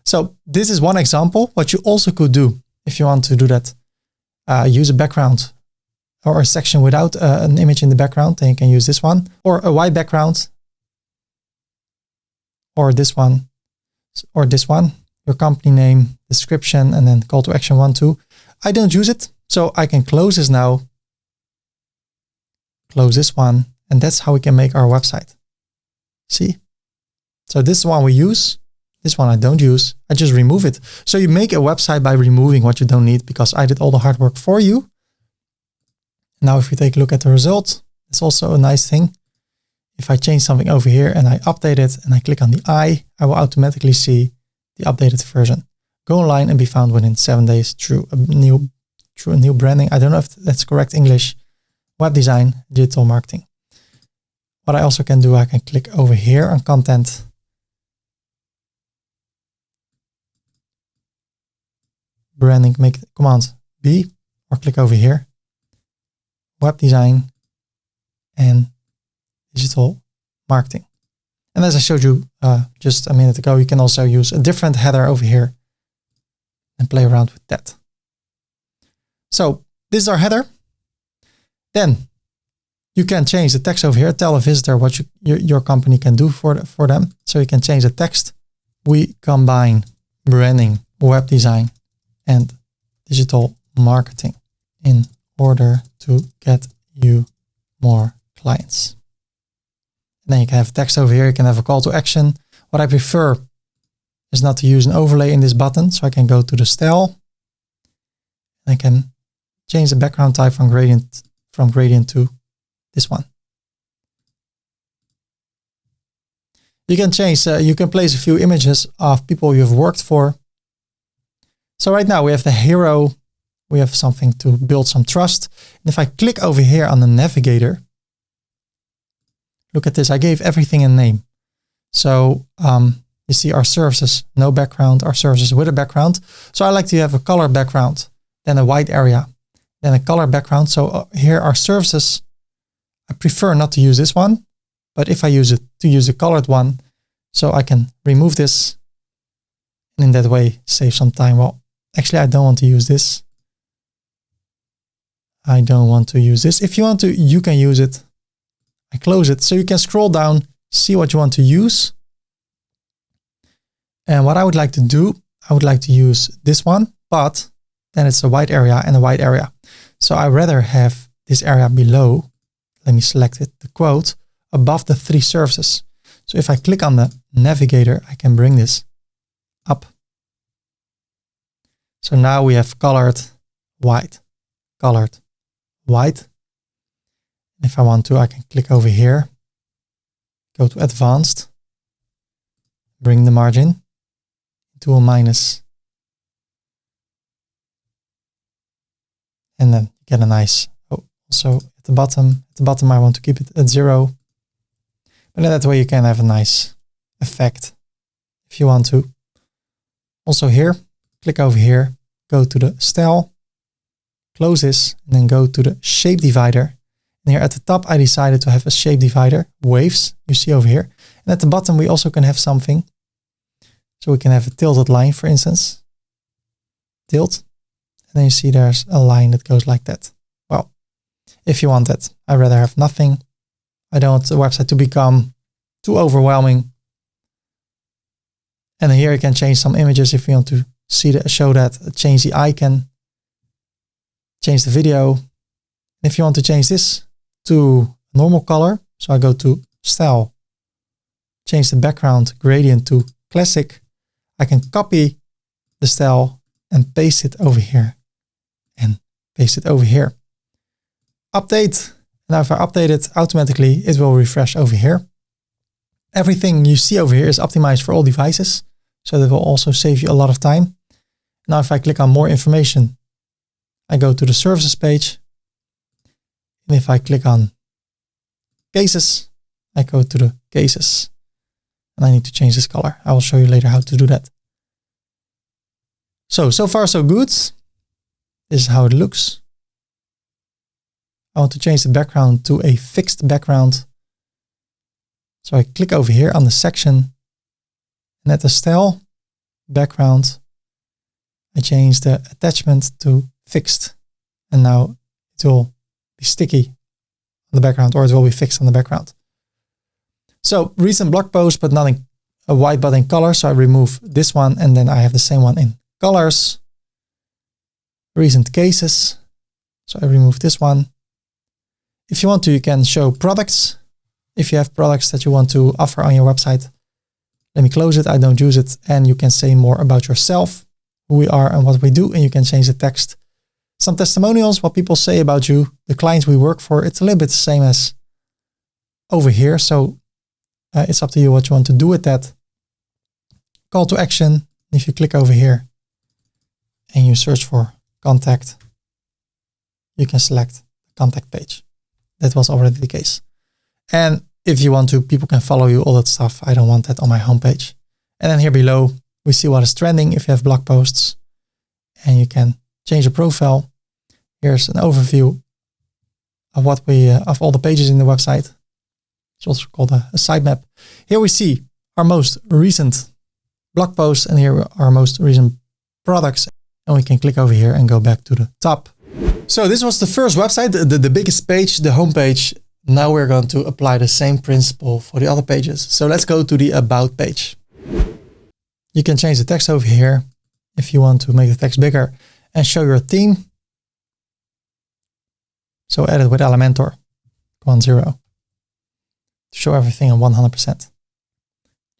So this is one example. What you also could do if you want to do that, use a background or a section without an image in the background, then you can use this one, or a white background, or this one, your company name, description, and then call to action 1, 2. I don't use it, so I can close this now, close this one, and that's how we can make our website. See? So this is one we use. This one I don't use. I just remove it. So you make a website by removing what you don't need because I did all the hard work for you. Now, if we take a look at the result, it's also a nice thing. If I change something over here and I update it and I click on the I will automatically see the updated version. Go online and be found within 7 days through a new branding. I don't know if that's correct English. Web design, digital marketing. What I also can do, I can click over here on content. Branding, make command B or click over here. Web design and digital marketing. And as I showed you just a minute ago, you can also use a different header over here and play around with that. So this is our header. Then You can change the text over here. Tell the visitor what your company can do for them. So you can change the text. We combine branding, web design, and digital marketing in order to get you more clients. And then you can have text over here. You can have a call to action. What I prefer is not to use an overlay in this button. So I can go to the style. And I can change the background type from gradient to this one. You can change, you can place a few images of people you've worked for. So right now we have the hero. We have something to build some trust. And if I click over here on the Navigator, look at this. I gave everything a name. So you see our services, no background, our services with a background. So I like to have a color background, then a white area, then a color background. So here are services. I prefer not to use this one, but if I use it to use a colored one, so I can remove this and in that way save some time. Well, actually I don't want to use this. I don't want to use this. If you want to, you can use it. I close it. So you can scroll down, see what you want to use. And what I would like to do, I would like to use this one, but then it's a white area and a white area. So I rather have this area below. Let me select it, the quote, above the 3 services. So if I click on the Navigator, I can bring this up. So now we have colored white, colored white. If I want to, I can click over here, go to advanced, bring the margin to a minus. And then get a nice, also at the bottom I want to keep it at 0. But in that way you can have a nice effect if you want to. Also here, click over here, go to the style, close this, and then go to the shape divider. And here at the top, I decided to have a shape divider, waves, you see over here. And at the bottom, we also can have something. So we can have a tilted line, for instance. Tilt. And then you see there's a line that goes like that. Well, if you want that, I'd rather have nothing. I don't want the website to become too overwhelming. And here you can change some images if you want to see that, show that, change the icon, change the video. And if you want to change this to normal color, so I go to style, change the background gradient to classic. I can copy the style and paste it over here and paste it over here. Update. Now if I update it automatically, it will refresh over here. Everything you see over here is optimized for all devices. So that will also save you a lot of time. Now if I click on more information, I go to the services page. And if I click on cases, I go to the cases. And I need to change this color. I will show you later how to do that. So far so good. This is how it looks. I want to change the background to a fixed background. So I click over here on the section and at the style background, I change the attachment to fixed. And now it will be sticky on the background, or it will be fixed on the background. So recent blog post, but not in a white but in color. So I remove this one and then I have the same one in colors. Recent cases. So I remove this one. If you want to, you can show products. If you have products that you want to offer on your website, let me close it. I don't use it. And you can say more about yourself, who we are and what we do. And you can change the text. Some testimonials, what people say about you, the clients we work for. It's a little bit the same as over here. So it's up to you what you want to do with that. Call to action. If you click over here and you search for contact, you can select the contact page. That was already the case. And if you want to, people can follow you, all that stuff. I don't want that on my homepage. And then here below, we see what is trending if you have blog posts. And you can change your profile. Here's an overview of what of all the pages in the website. It's also called a sitemap. Here we see our most recent blog posts and here are our most recent products. And we can click over here and go back to the top. So this was the first website, the biggest page, the homepage. Now we're going to apply the same principle for the other pages. So let's go to the About page. You can change the text over here if you want to make the text bigger and show your theme. So edit with Elementor, 1.0, to show everything in 100%.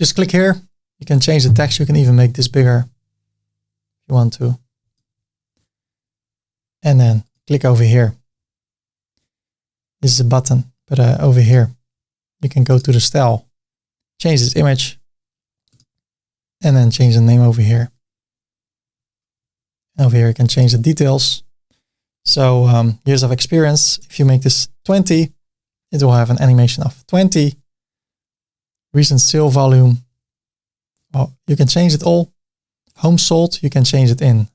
Just click here. You can change the text. You can even make this bigger if you want to. And then click over here. This is a button, but over here, you can go to the style, change this image, and then change the name over here. Over here, you can change the details. So years of experience, if you make this 20, it will have an animation of 20. Recent sale volume, well, you can change it all. Home sold, you can change it in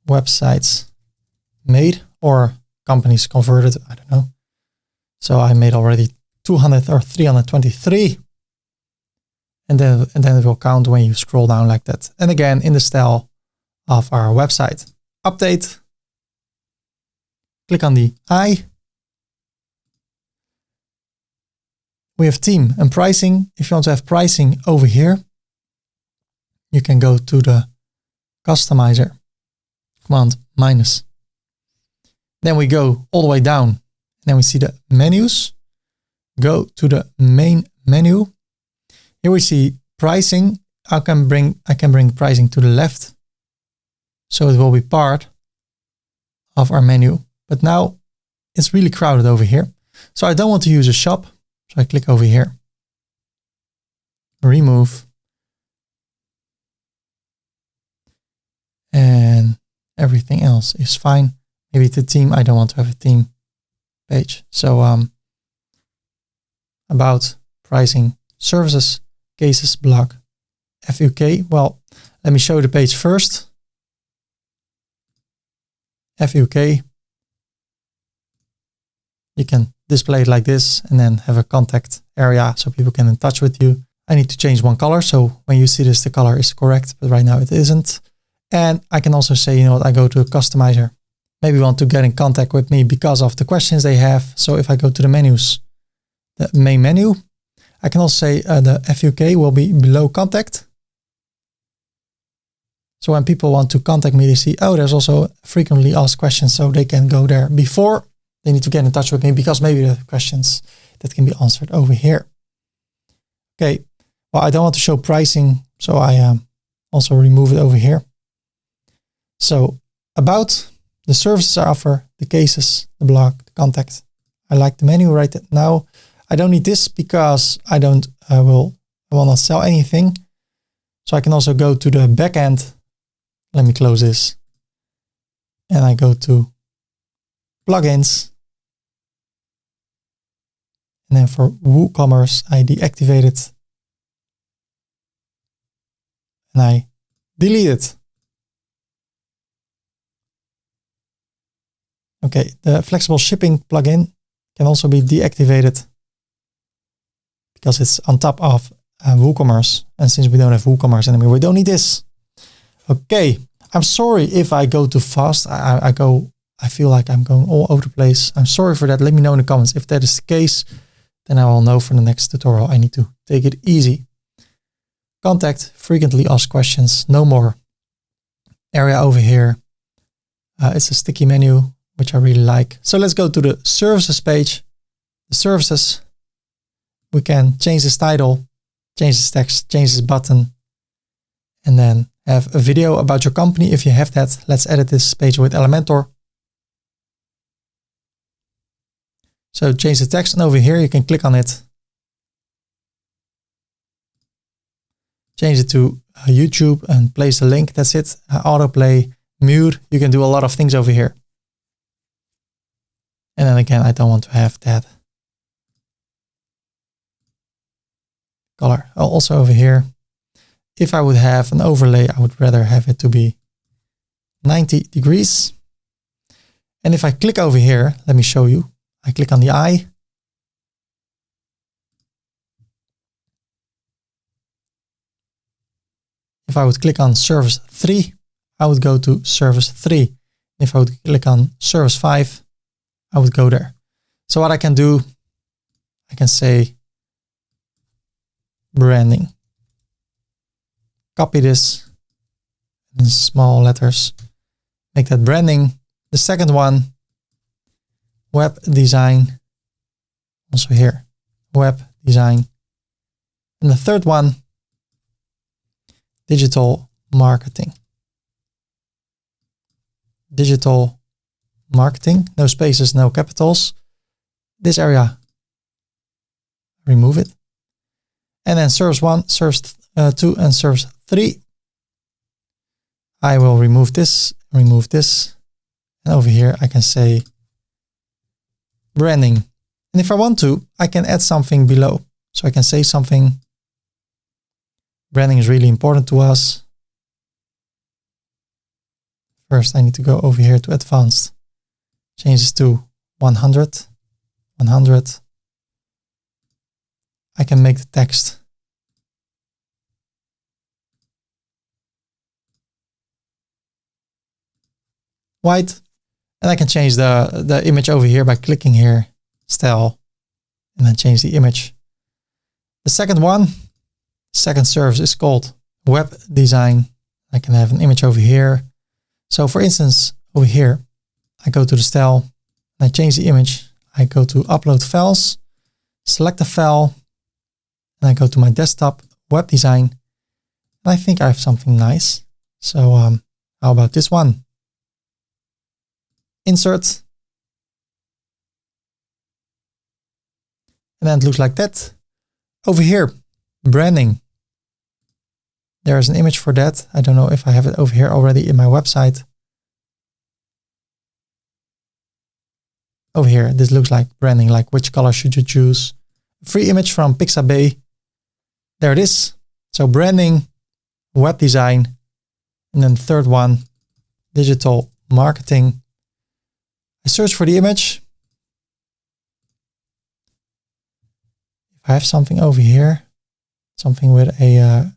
websites made or companies converted, I don't know. So I made already 200 or 323. And then it will count when you scroll down like that. And again, in the style of our website. Update. Click on the I. We have theme and pricing. If you want to have pricing over here, you can go to the customizer, command minus. Then we go all the way down. And then we see the menus. Go to the main menu. Here we see pricing. I can bring pricing to the left. So it will be part of our menu. But now it's really crowded over here. So I don't want to use a shop. So I click over here. Remove. And everything else is fine. Maybe the theme, I don't want to have a theme page. So about pricing, services, cases, blog, FUK. Well, let me show the page first. FUK. You can display it like this and then have a contact area so people can in touch with you. I need to change one color. So when you see this, the color is correct, but right now it isn't. And I can also say, you know what, I go to a customizer. Maybe want to get in contact with me because of the questions they have. So if I go to the menus, the main menu, I can also say the FUK will be below contact. So when people want to contact me, they see, oh, there's also frequently asked questions. So they can go there before they need to get in touch with me because maybe the questions that can be answered over here. Okay. Well, I don't want to show pricing. So I also remove it over here. So about the services I offer, the cases, the blog, the contact. I like the menu right now. I don't need this because I will not sell anything. So I can also go to the backend. Let me close this. And I go to plugins. And then for WooCommerce, I deactivate it. And I delete it. Okay, the flexible shipping plugin can also be deactivated because it's on top of WooCommerce. And since we don't have WooCommerce anymore, we don't need this. Okay, I'm sorry if I go too fast. I feel like I'm going all over the place. I'm sorry for that. Let me know in the comments. If that is the case, then I will know for the next tutorial. I need to take it easy. Contact, frequently asked questions, no more. Area over here. It's a sticky menu, which I really like. So let's go to the services page. The services, we can change this title, change this text, change this button, and then have a video about your company. If you have that, let's edit this page with Elementor. So change the text, and over here you can click on it. Change it to YouTube and place the link. That's it. Autoplay, mute. You can do a lot of things over here. And then again, I don't want to have that color. Also over here, if I would have an overlay, I would rather have it to be 90 degrees. And if I click over here, let me show you. I click on the eye. If I would click on service 3, I would go to service 3. If I would click on service 5, I would go there. So what I can do, I can say branding. Copy this in small letters, make that branding. The second one, web design, also here, web design. And the third one, digital marketing. Digital marketing, no spaces, no capitals. This area, remove it. And then serves 1, serves 2, and serves 3. I will remove this. And over here, I can say branding. And if I want to, I can add something below. So I can say something. Branding is really important to us. First, I need to go over here to advanced. Change this to 100. 100. I can make the text white. And I can change the image over here by clicking here, style, and then change the image. The second one, second service is called web design. I can have an image over here. So for instance, over here, I go to the style, and I change the image. I go to upload files, select a file, and I go to my desktop, web design. And I think I have something nice. So how about this one? Insert. And then it looks like that. Over here, branding. There is an image for that. I don't know if I have it over here already in my website. Over here, this looks like branding, like which color should you choose. Free image from Pixabay. There it is. So branding, web design, and then third one, digital marketing. I search for the image. If I have something over here, something with a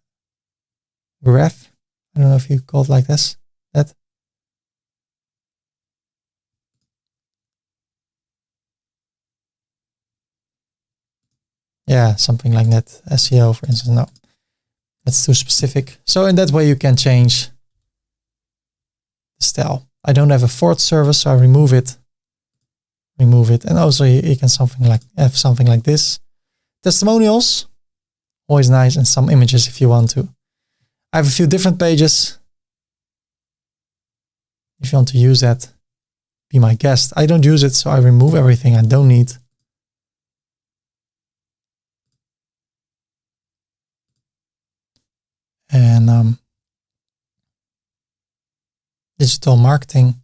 graph. I don't know if you call it like this, that. Yeah, something like that. SEO, for instance. No, that's too specific. So in that way, you can change the style. I don't have a fourth service, so I remove it. Remove it. And also you can have something like this. Testimonials, always nice, and some images if you want to. I have a few different pages. If you want to use that, be my guest. I don't use it, so I remove everything I don't need. And digital marketing,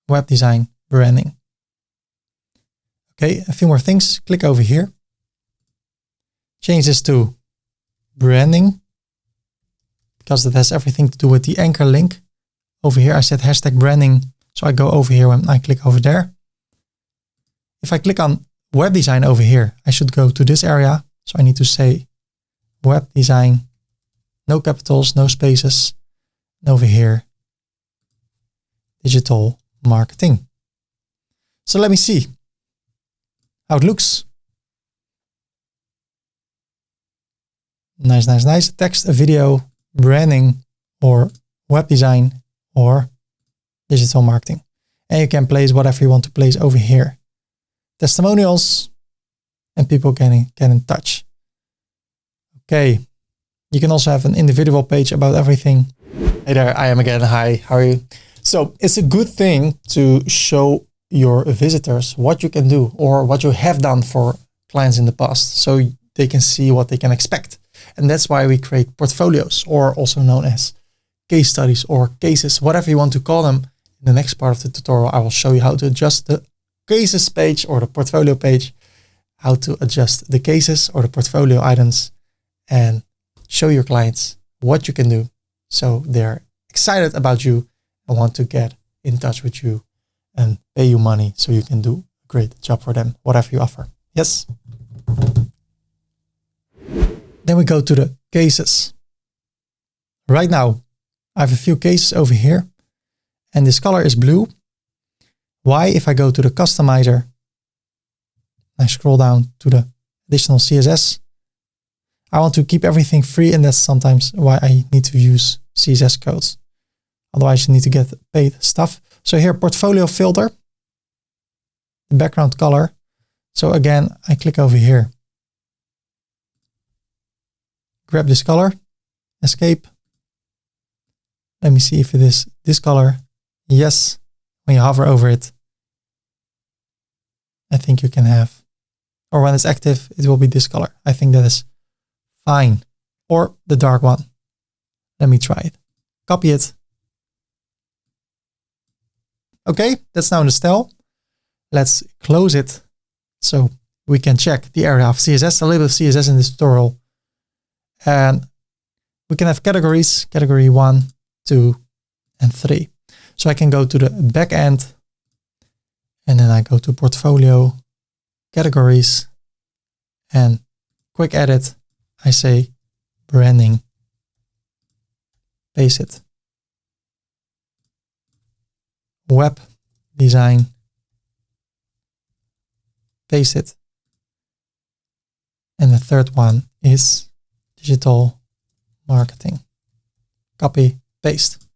web design, branding. Okay, a few more things. Click over here. Change this to branding, because it has everything to do with the anchor link. Over here, I said hashtag branding. So I go over here when I click over there. If I click on web design over here, I should go to this area. So I need to say web design, no capitals, no spaces. And over here, digital marketing. So let me see how it looks. Nice, nice, nice. Text, a video, branding, or web design, or digital marketing. And you can place whatever you want to place over here. Testimonials, and people can get in touch. Okay. You can also have an individual page about everything. Hey there, I am again. Hi, how are you? So it's a good thing to show your visitors what you can do or what you have done for clients in the past, so they can see what they can expect. And that's why we create portfolios, or also known as case studies or cases, whatever you want to call them. In the next part of the tutorial, I will show you how to adjust the cases page or the portfolio page, how to adjust the cases or the portfolio items, and show your clients what you can do so they're excited about you and want to get in touch with you and pay you money so you can do a great job for them, whatever you offer. Yes. Then we go to the cases. Right now, I have a few cases over here, and this color is blue. Why? If I go to the customizer I scroll down to the additional CSS. I want to keep everything free, and that's sometimes why I need to use CSS codes. Otherwise you need to get paid stuff. So here, portfolio filter, the background color. So again, I click over here, grab this color, escape. Let me see if it is this color. Yes, when you hover over it, I think you can have, or when it's active, it will be this color. I think that is fine. Or the dark one. Let me try it. Copy it. Okay, that's now in the style. Let's close it so we can check the area of CSS, a little bit of CSS in this tutorial. And we can have categories, category 1, 2, and 3. So I can go to the back end, and then I go to portfolio, categories, and quick edit. I say branding, paste it. Web design, paste it. And the third one is digital marketing. Copy, paste.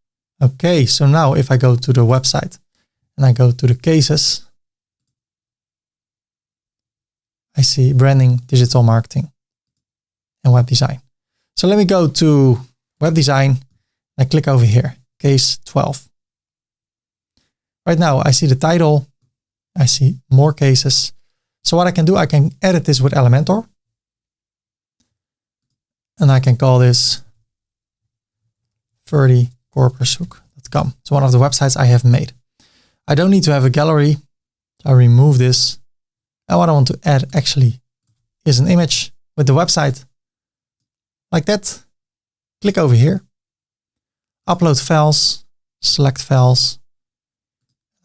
Okay, so now if I go to the website and I go to the cases, I see branding, digital marketing, and web design. So let me go to web design. I click over here, case 12. Right now I see the title. I see more cases. So what I can do, I can edit this with Elementor. And I can call this 30corpushook.com. It's one of the websites I have made. I don't need to have a gallery. I remove this. And what I want to add actually is an image with the website. Like that. Click over here. Upload files. Select files.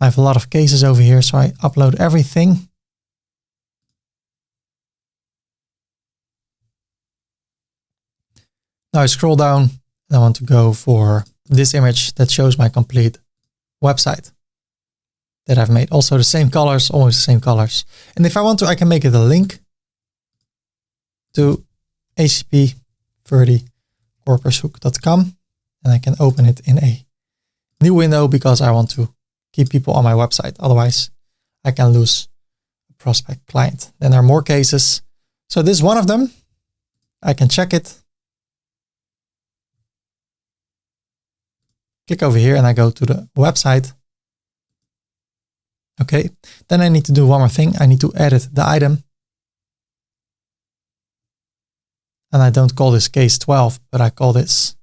I have a lot of cases over here, so I upload everything. Now I scroll down and I want to go for this image that shows my complete website that I've made. Also the same colors, always the same colors. And if I want to, I can make it a link to http://30corpushook.com, and I can open it in a new window because I want to keep people on my website. Otherwise, I can lose a prospect client. Then there are more cases. So this is one of them. I can check it. Click over here and I go to the website. Okay, then I need to do one more thing. I need to edit the item. And I don't call this case 12, but I call this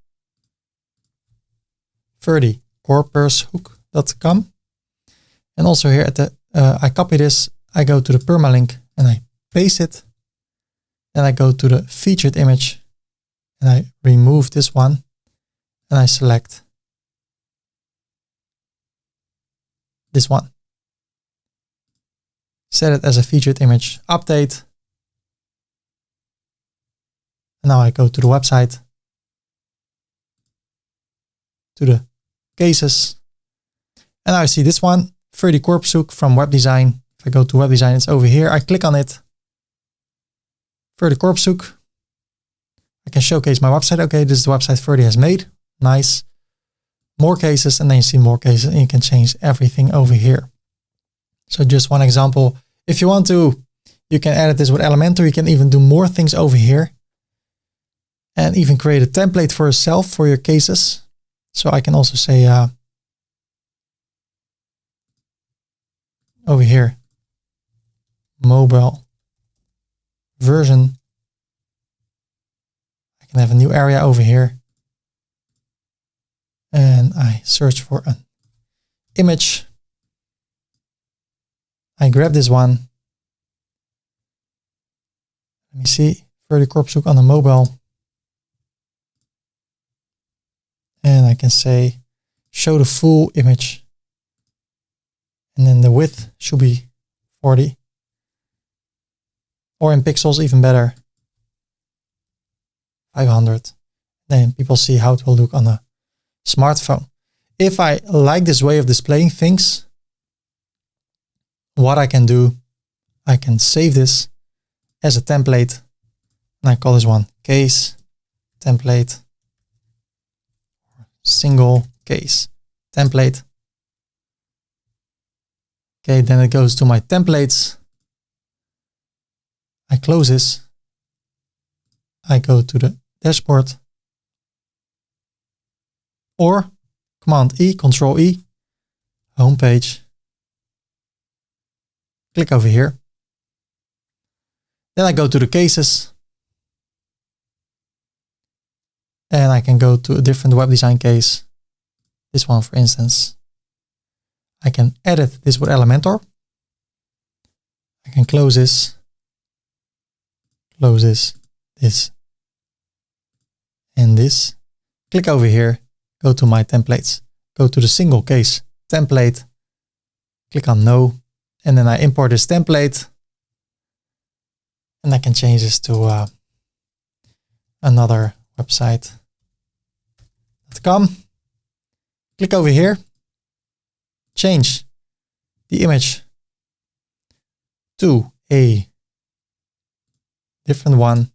30corpushook.com. And also here at the, I copy this, I go to the permalink and I paste it. Then I go to the featured image and I remove this one and I select this one. Set it as a featured image, update. And now I go to the website, to the cases. And now I see this one, 30corpushook from web design. If I go to web design, it's over here. I click on it. 30corpushook. I can showcase my website. Okay, this is the website 30 has made. Nice. More cases, and then you see more cases, and you can change everything over here. So just one example. If you want to, you can edit this with Elementor. You can even do more things over here. And even create a template for yourself for your cases. So I can also say over here, mobile version. I can have a new area over here. And I search for an image. I grab this one. Let me see, 30corpushook on the mobile. And I can say, show the full image. And then the width should be 40. Or in pixels, even better, 500. Then people see how it will look on a smartphone. If I like this way of displaying things, what I can do, I can save this as a template. And I call this one case template, single case template. Okay, then it goes to my templates. I close this. I go to the dashboard, or Command E, Control E, homepage. Click over here. Then I go to the cases. And I can go to a different web design case. This one, for instance. I can edit this with Elementor. I can close this, this, and this. Click over here, go to my templates, go to the single case template, click on no, and then I import this template. And I can change this to another website.com. Click over here, change the image to a different one,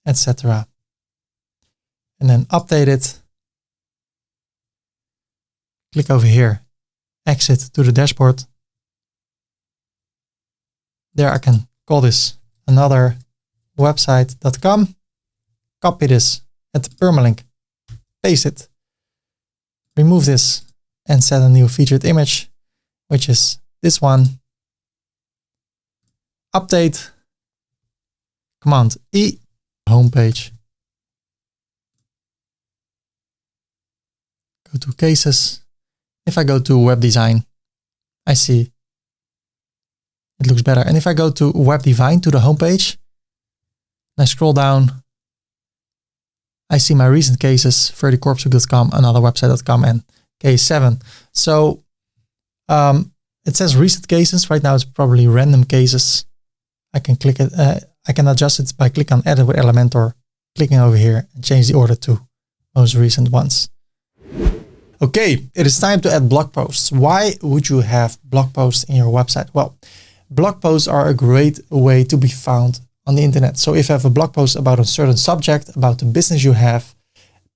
etc. And then update it. Click over here, exit to the dashboard. There I can call this another website.com, copy this at the permalink, paste it, remove this and set a new featured image, which is this one. Update, Command E, homepage. Go to cases. If I go to web design, I see it looks better. And if I go to web design, to the homepage, and I scroll down, I see my recent cases, 30corpsbook.com, another website.com, and case 7. So it says recent cases. Right now it's probably random cases. I can click it. I can adjust it by clicking on edit with Elementor, clicking over here and change the order to most recent ones. Okay, it is time to add blog posts. Why would you have blog posts in your website? Well, blog posts are a great way to be found on the internet. So if you have a blog post about a certain subject, about the business you have,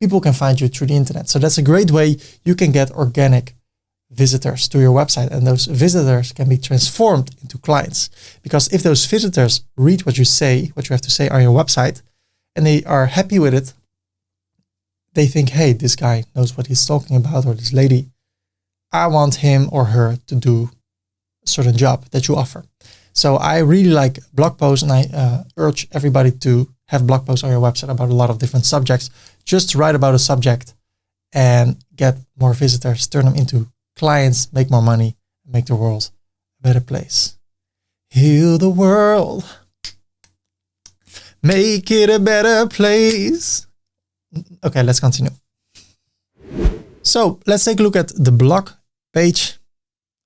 people can find you through the internet. So that's a great way you can get organic visitors to your website, and those visitors can be transformed into clients. Because if those visitors read what you say, what you have to say on your website, and they are happy with it, they think, hey, this guy knows what he's talking about, or this lady, I want him or her to do a certain job that you offer. So I really like blog posts, and I urge everybody to have blog posts on your website about a lot of different subjects. Just write about a subject and get more visitors, turn them into clients, make more money, make the world a better place. Heal the world. Make it a better place. Okay, let's continue. So let's take a look at the blog page.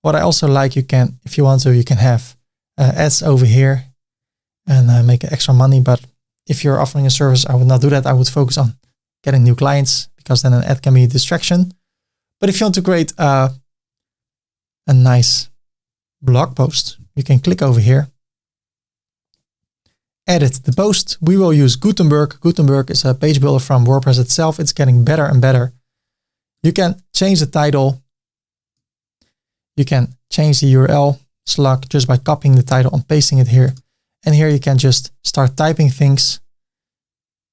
What I also like, you can, if you want to, you can have ads over here and make extra money. But if you're offering a service, I would not do that. I would focus on getting new clients, because then an ad can be a distraction. But if you want to create a nice blog post, you can click over here, edit the post. We will use Gutenberg. Gutenberg is a page builder from WordPress itself. It's getting better and better. You can change the title. You can change the URL slug just by copying the title and pasting it here. And here you can just start typing things.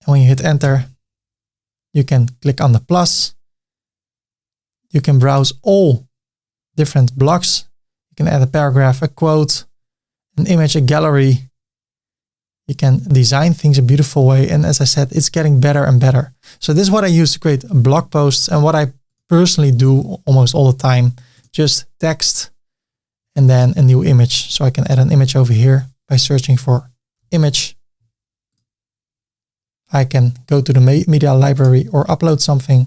And when you hit enter, you can click on the plus. You can browse all different blocks. You can add a paragraph, a quote, an image, a gallery. You can design things a beautiful way. And as I said, it's getting better and better. So this is what I use to create blog posts, and what I personally do almost all the time. Just text and then a new image. So I can add an image over here by searching for image. I can go to the media library or upload something.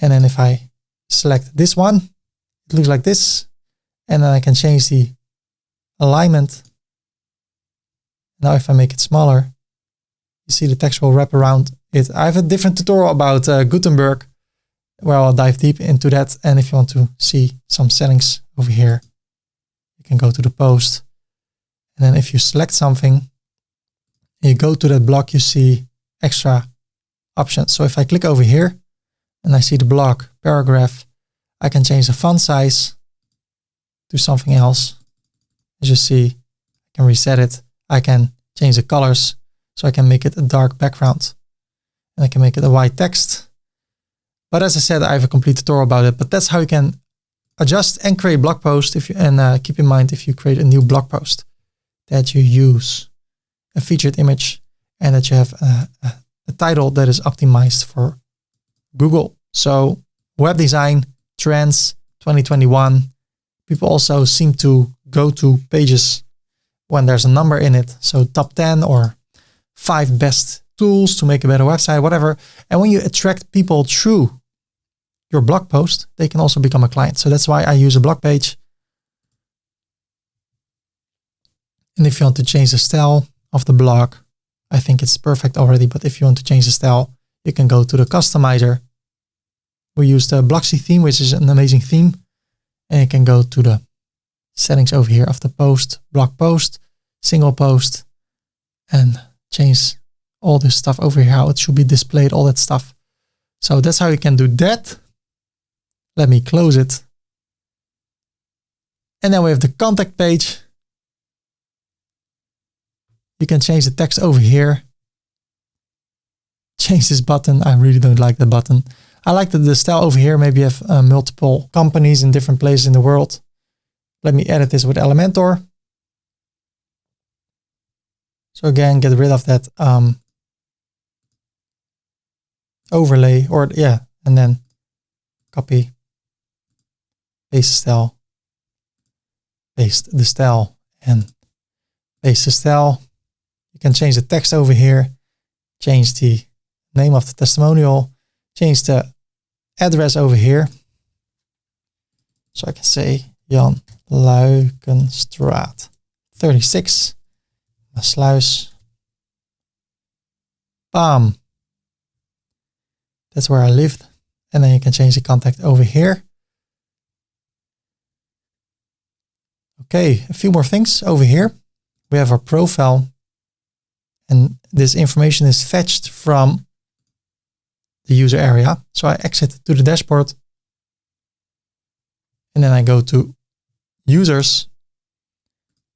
And then if I select this one, it looks like this. And then I can change the alignment. Now if I make it smaller, you see the text will wrap around it. I have a different tutorial about Gutenberg. where I'll dive deep into that. And if you want to see some settings over here, you can go to the post. And then if you select something, you go to that block, you see extra options. So if I click over here and I see the block paragraph, I can change the font size to something else. As you see, I can reset it. I can change the colors. So I can make it a dark background and I can make it a white text. But as I said, I have a complete tutorial about it, but that's how you can adjust and create blog posts. Keep in mind, if you create a new blog post, that you use a featured image and that you have a title that is optimized for Google. So web design trends 2021. People also seem to go to pages when there's a number in it. So top 10 or 5 best tools to make a better website, whatever. And when you attract people through your blog post, they can also become a client. So that's why I use a blog page. And if you want to change the style of the blog, I think it's perfect already. But if you want to change the style, you can go to the customizer. We use the Blocksy theme, which is an amazing theme. And you can go to the settings over here of the post, blog post, single post, and change all this stuff over here, how it should be displayed, all that stuff. So that's how you can do that. Let me close it. And then we have the contact page. You can change the text over here. Change this button. I really don't like the button. I like the style over here. Maybe you have multiple companies in different places in the world. Let me edit this with Elementor. So again, get rid of that overlay, or yeah, and then copy, paste the style, paste the style, and paste the style. You can change the text over here, change the name of the testimonial, change the address over here. So I can say Jan Luikenstraat 36, Maasluis. Bam. That's where I lived. And then you can change the contact over here. Okay, a few more things over here. We have our profile. And this information is fetched from the user area. So I exit to the dashboard. And then I go to users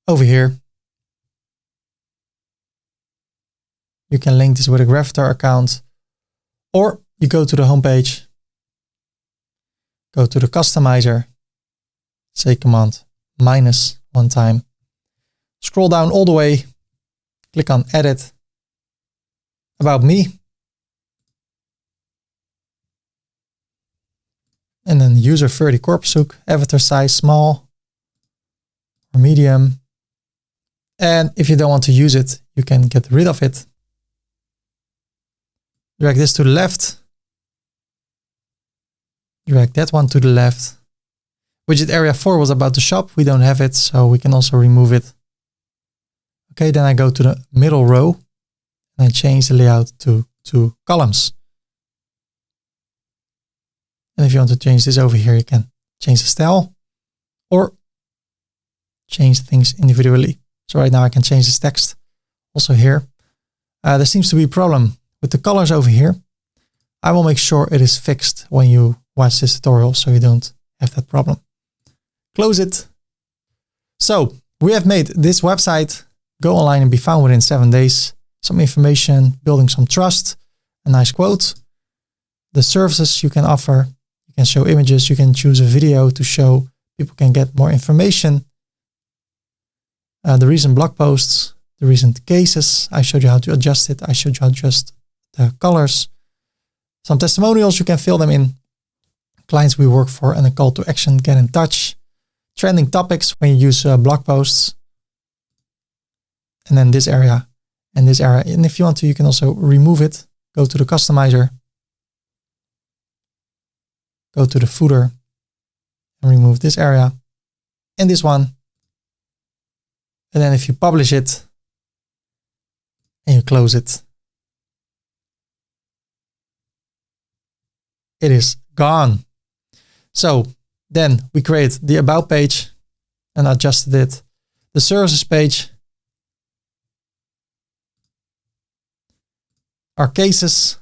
over here. You can link this with a Gravatar account, or you go to the homepage, go to the customizer, say command minus one time, scroll down all the way, click on edit, about me, and then user 30 korpshoek, avatar size small or medium. And if you don't want to use it, you can get rid of it. Drag this to the left. Drag that one to the left. Widget area 4 was about the shop. We don't have it, so we can also remove it. Okay, then I go to the middle row and I change the layout to 2 columns. And if you want to change this over here, you can change the style or change things individually. So right now I can change this text also here. There seems to be a problem with the colors over here. I will make sure it is fixed when you watch this tutorial so you don't have that problem. Close it. So we have made this website go online and be found within 7 days. Some information, building some trust, a nice quote, the services you can offer. You can show images, you can choose a video to show people can get more information. The recent blog posts, the recent cases. I showed you how to adjust it. I showed you how to adjust the colors. Some testimonials, you can fill them in. Clients we work for, and a call to action, get in touch. Trending topics when you use blog posts. And then this area and this area. And if you want to, you can also remove it. Go to the customizer. Go to the footer and remove this area and this one. And then if you publish it and you close it, it is gone. So then we create the about page and adjusted it. The services page, our cases,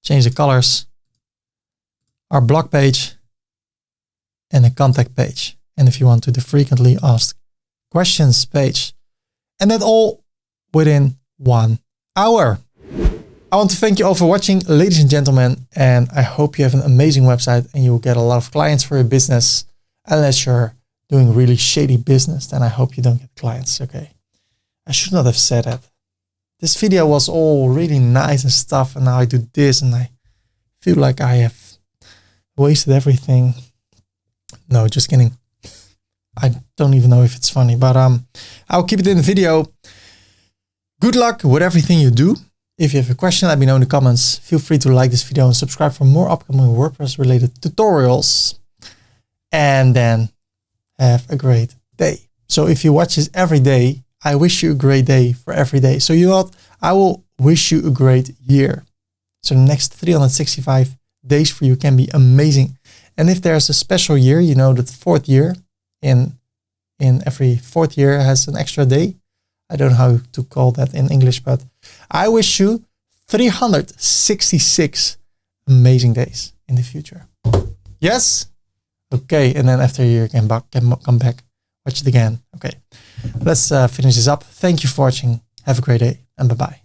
change the colors, our blog page, and a contact page. And if you want to, the frequently asked questions page. And that all within 1 hour. I want to thank you all for watching, ladies and gentlemen, and I hope you have an amazing website and you will get a lot of clients for your business. Unless you're doing really shady business, then I hope you don't get clients. Okay. I should not have said that. This video was all really nice and stuff, and now I do this and I feel like I have wasted everything. No, just kidding. I don't even know if it's funny, but I'll keep it in the video. Good luck with everything you do. If you have a question, let me know in the comments. Feel free to like this video and subscribe for more upcoming WordPress related tutorials. And then have a great day. So if you watch this every day, I wish you a great day for every day. So you know what? I will wish you a great year. So the next 365 days for you can be amazing. And if there's a special year, you know, that fourth year in every fourth year has an extra day. I don't know how to call that in English, but I wish you 366 amazing days in the future. Yes? Okay. And then after a year, can come back, watch it again. Okay. Let's finish this up. Thank you for watching. Have a great day and bye-bye.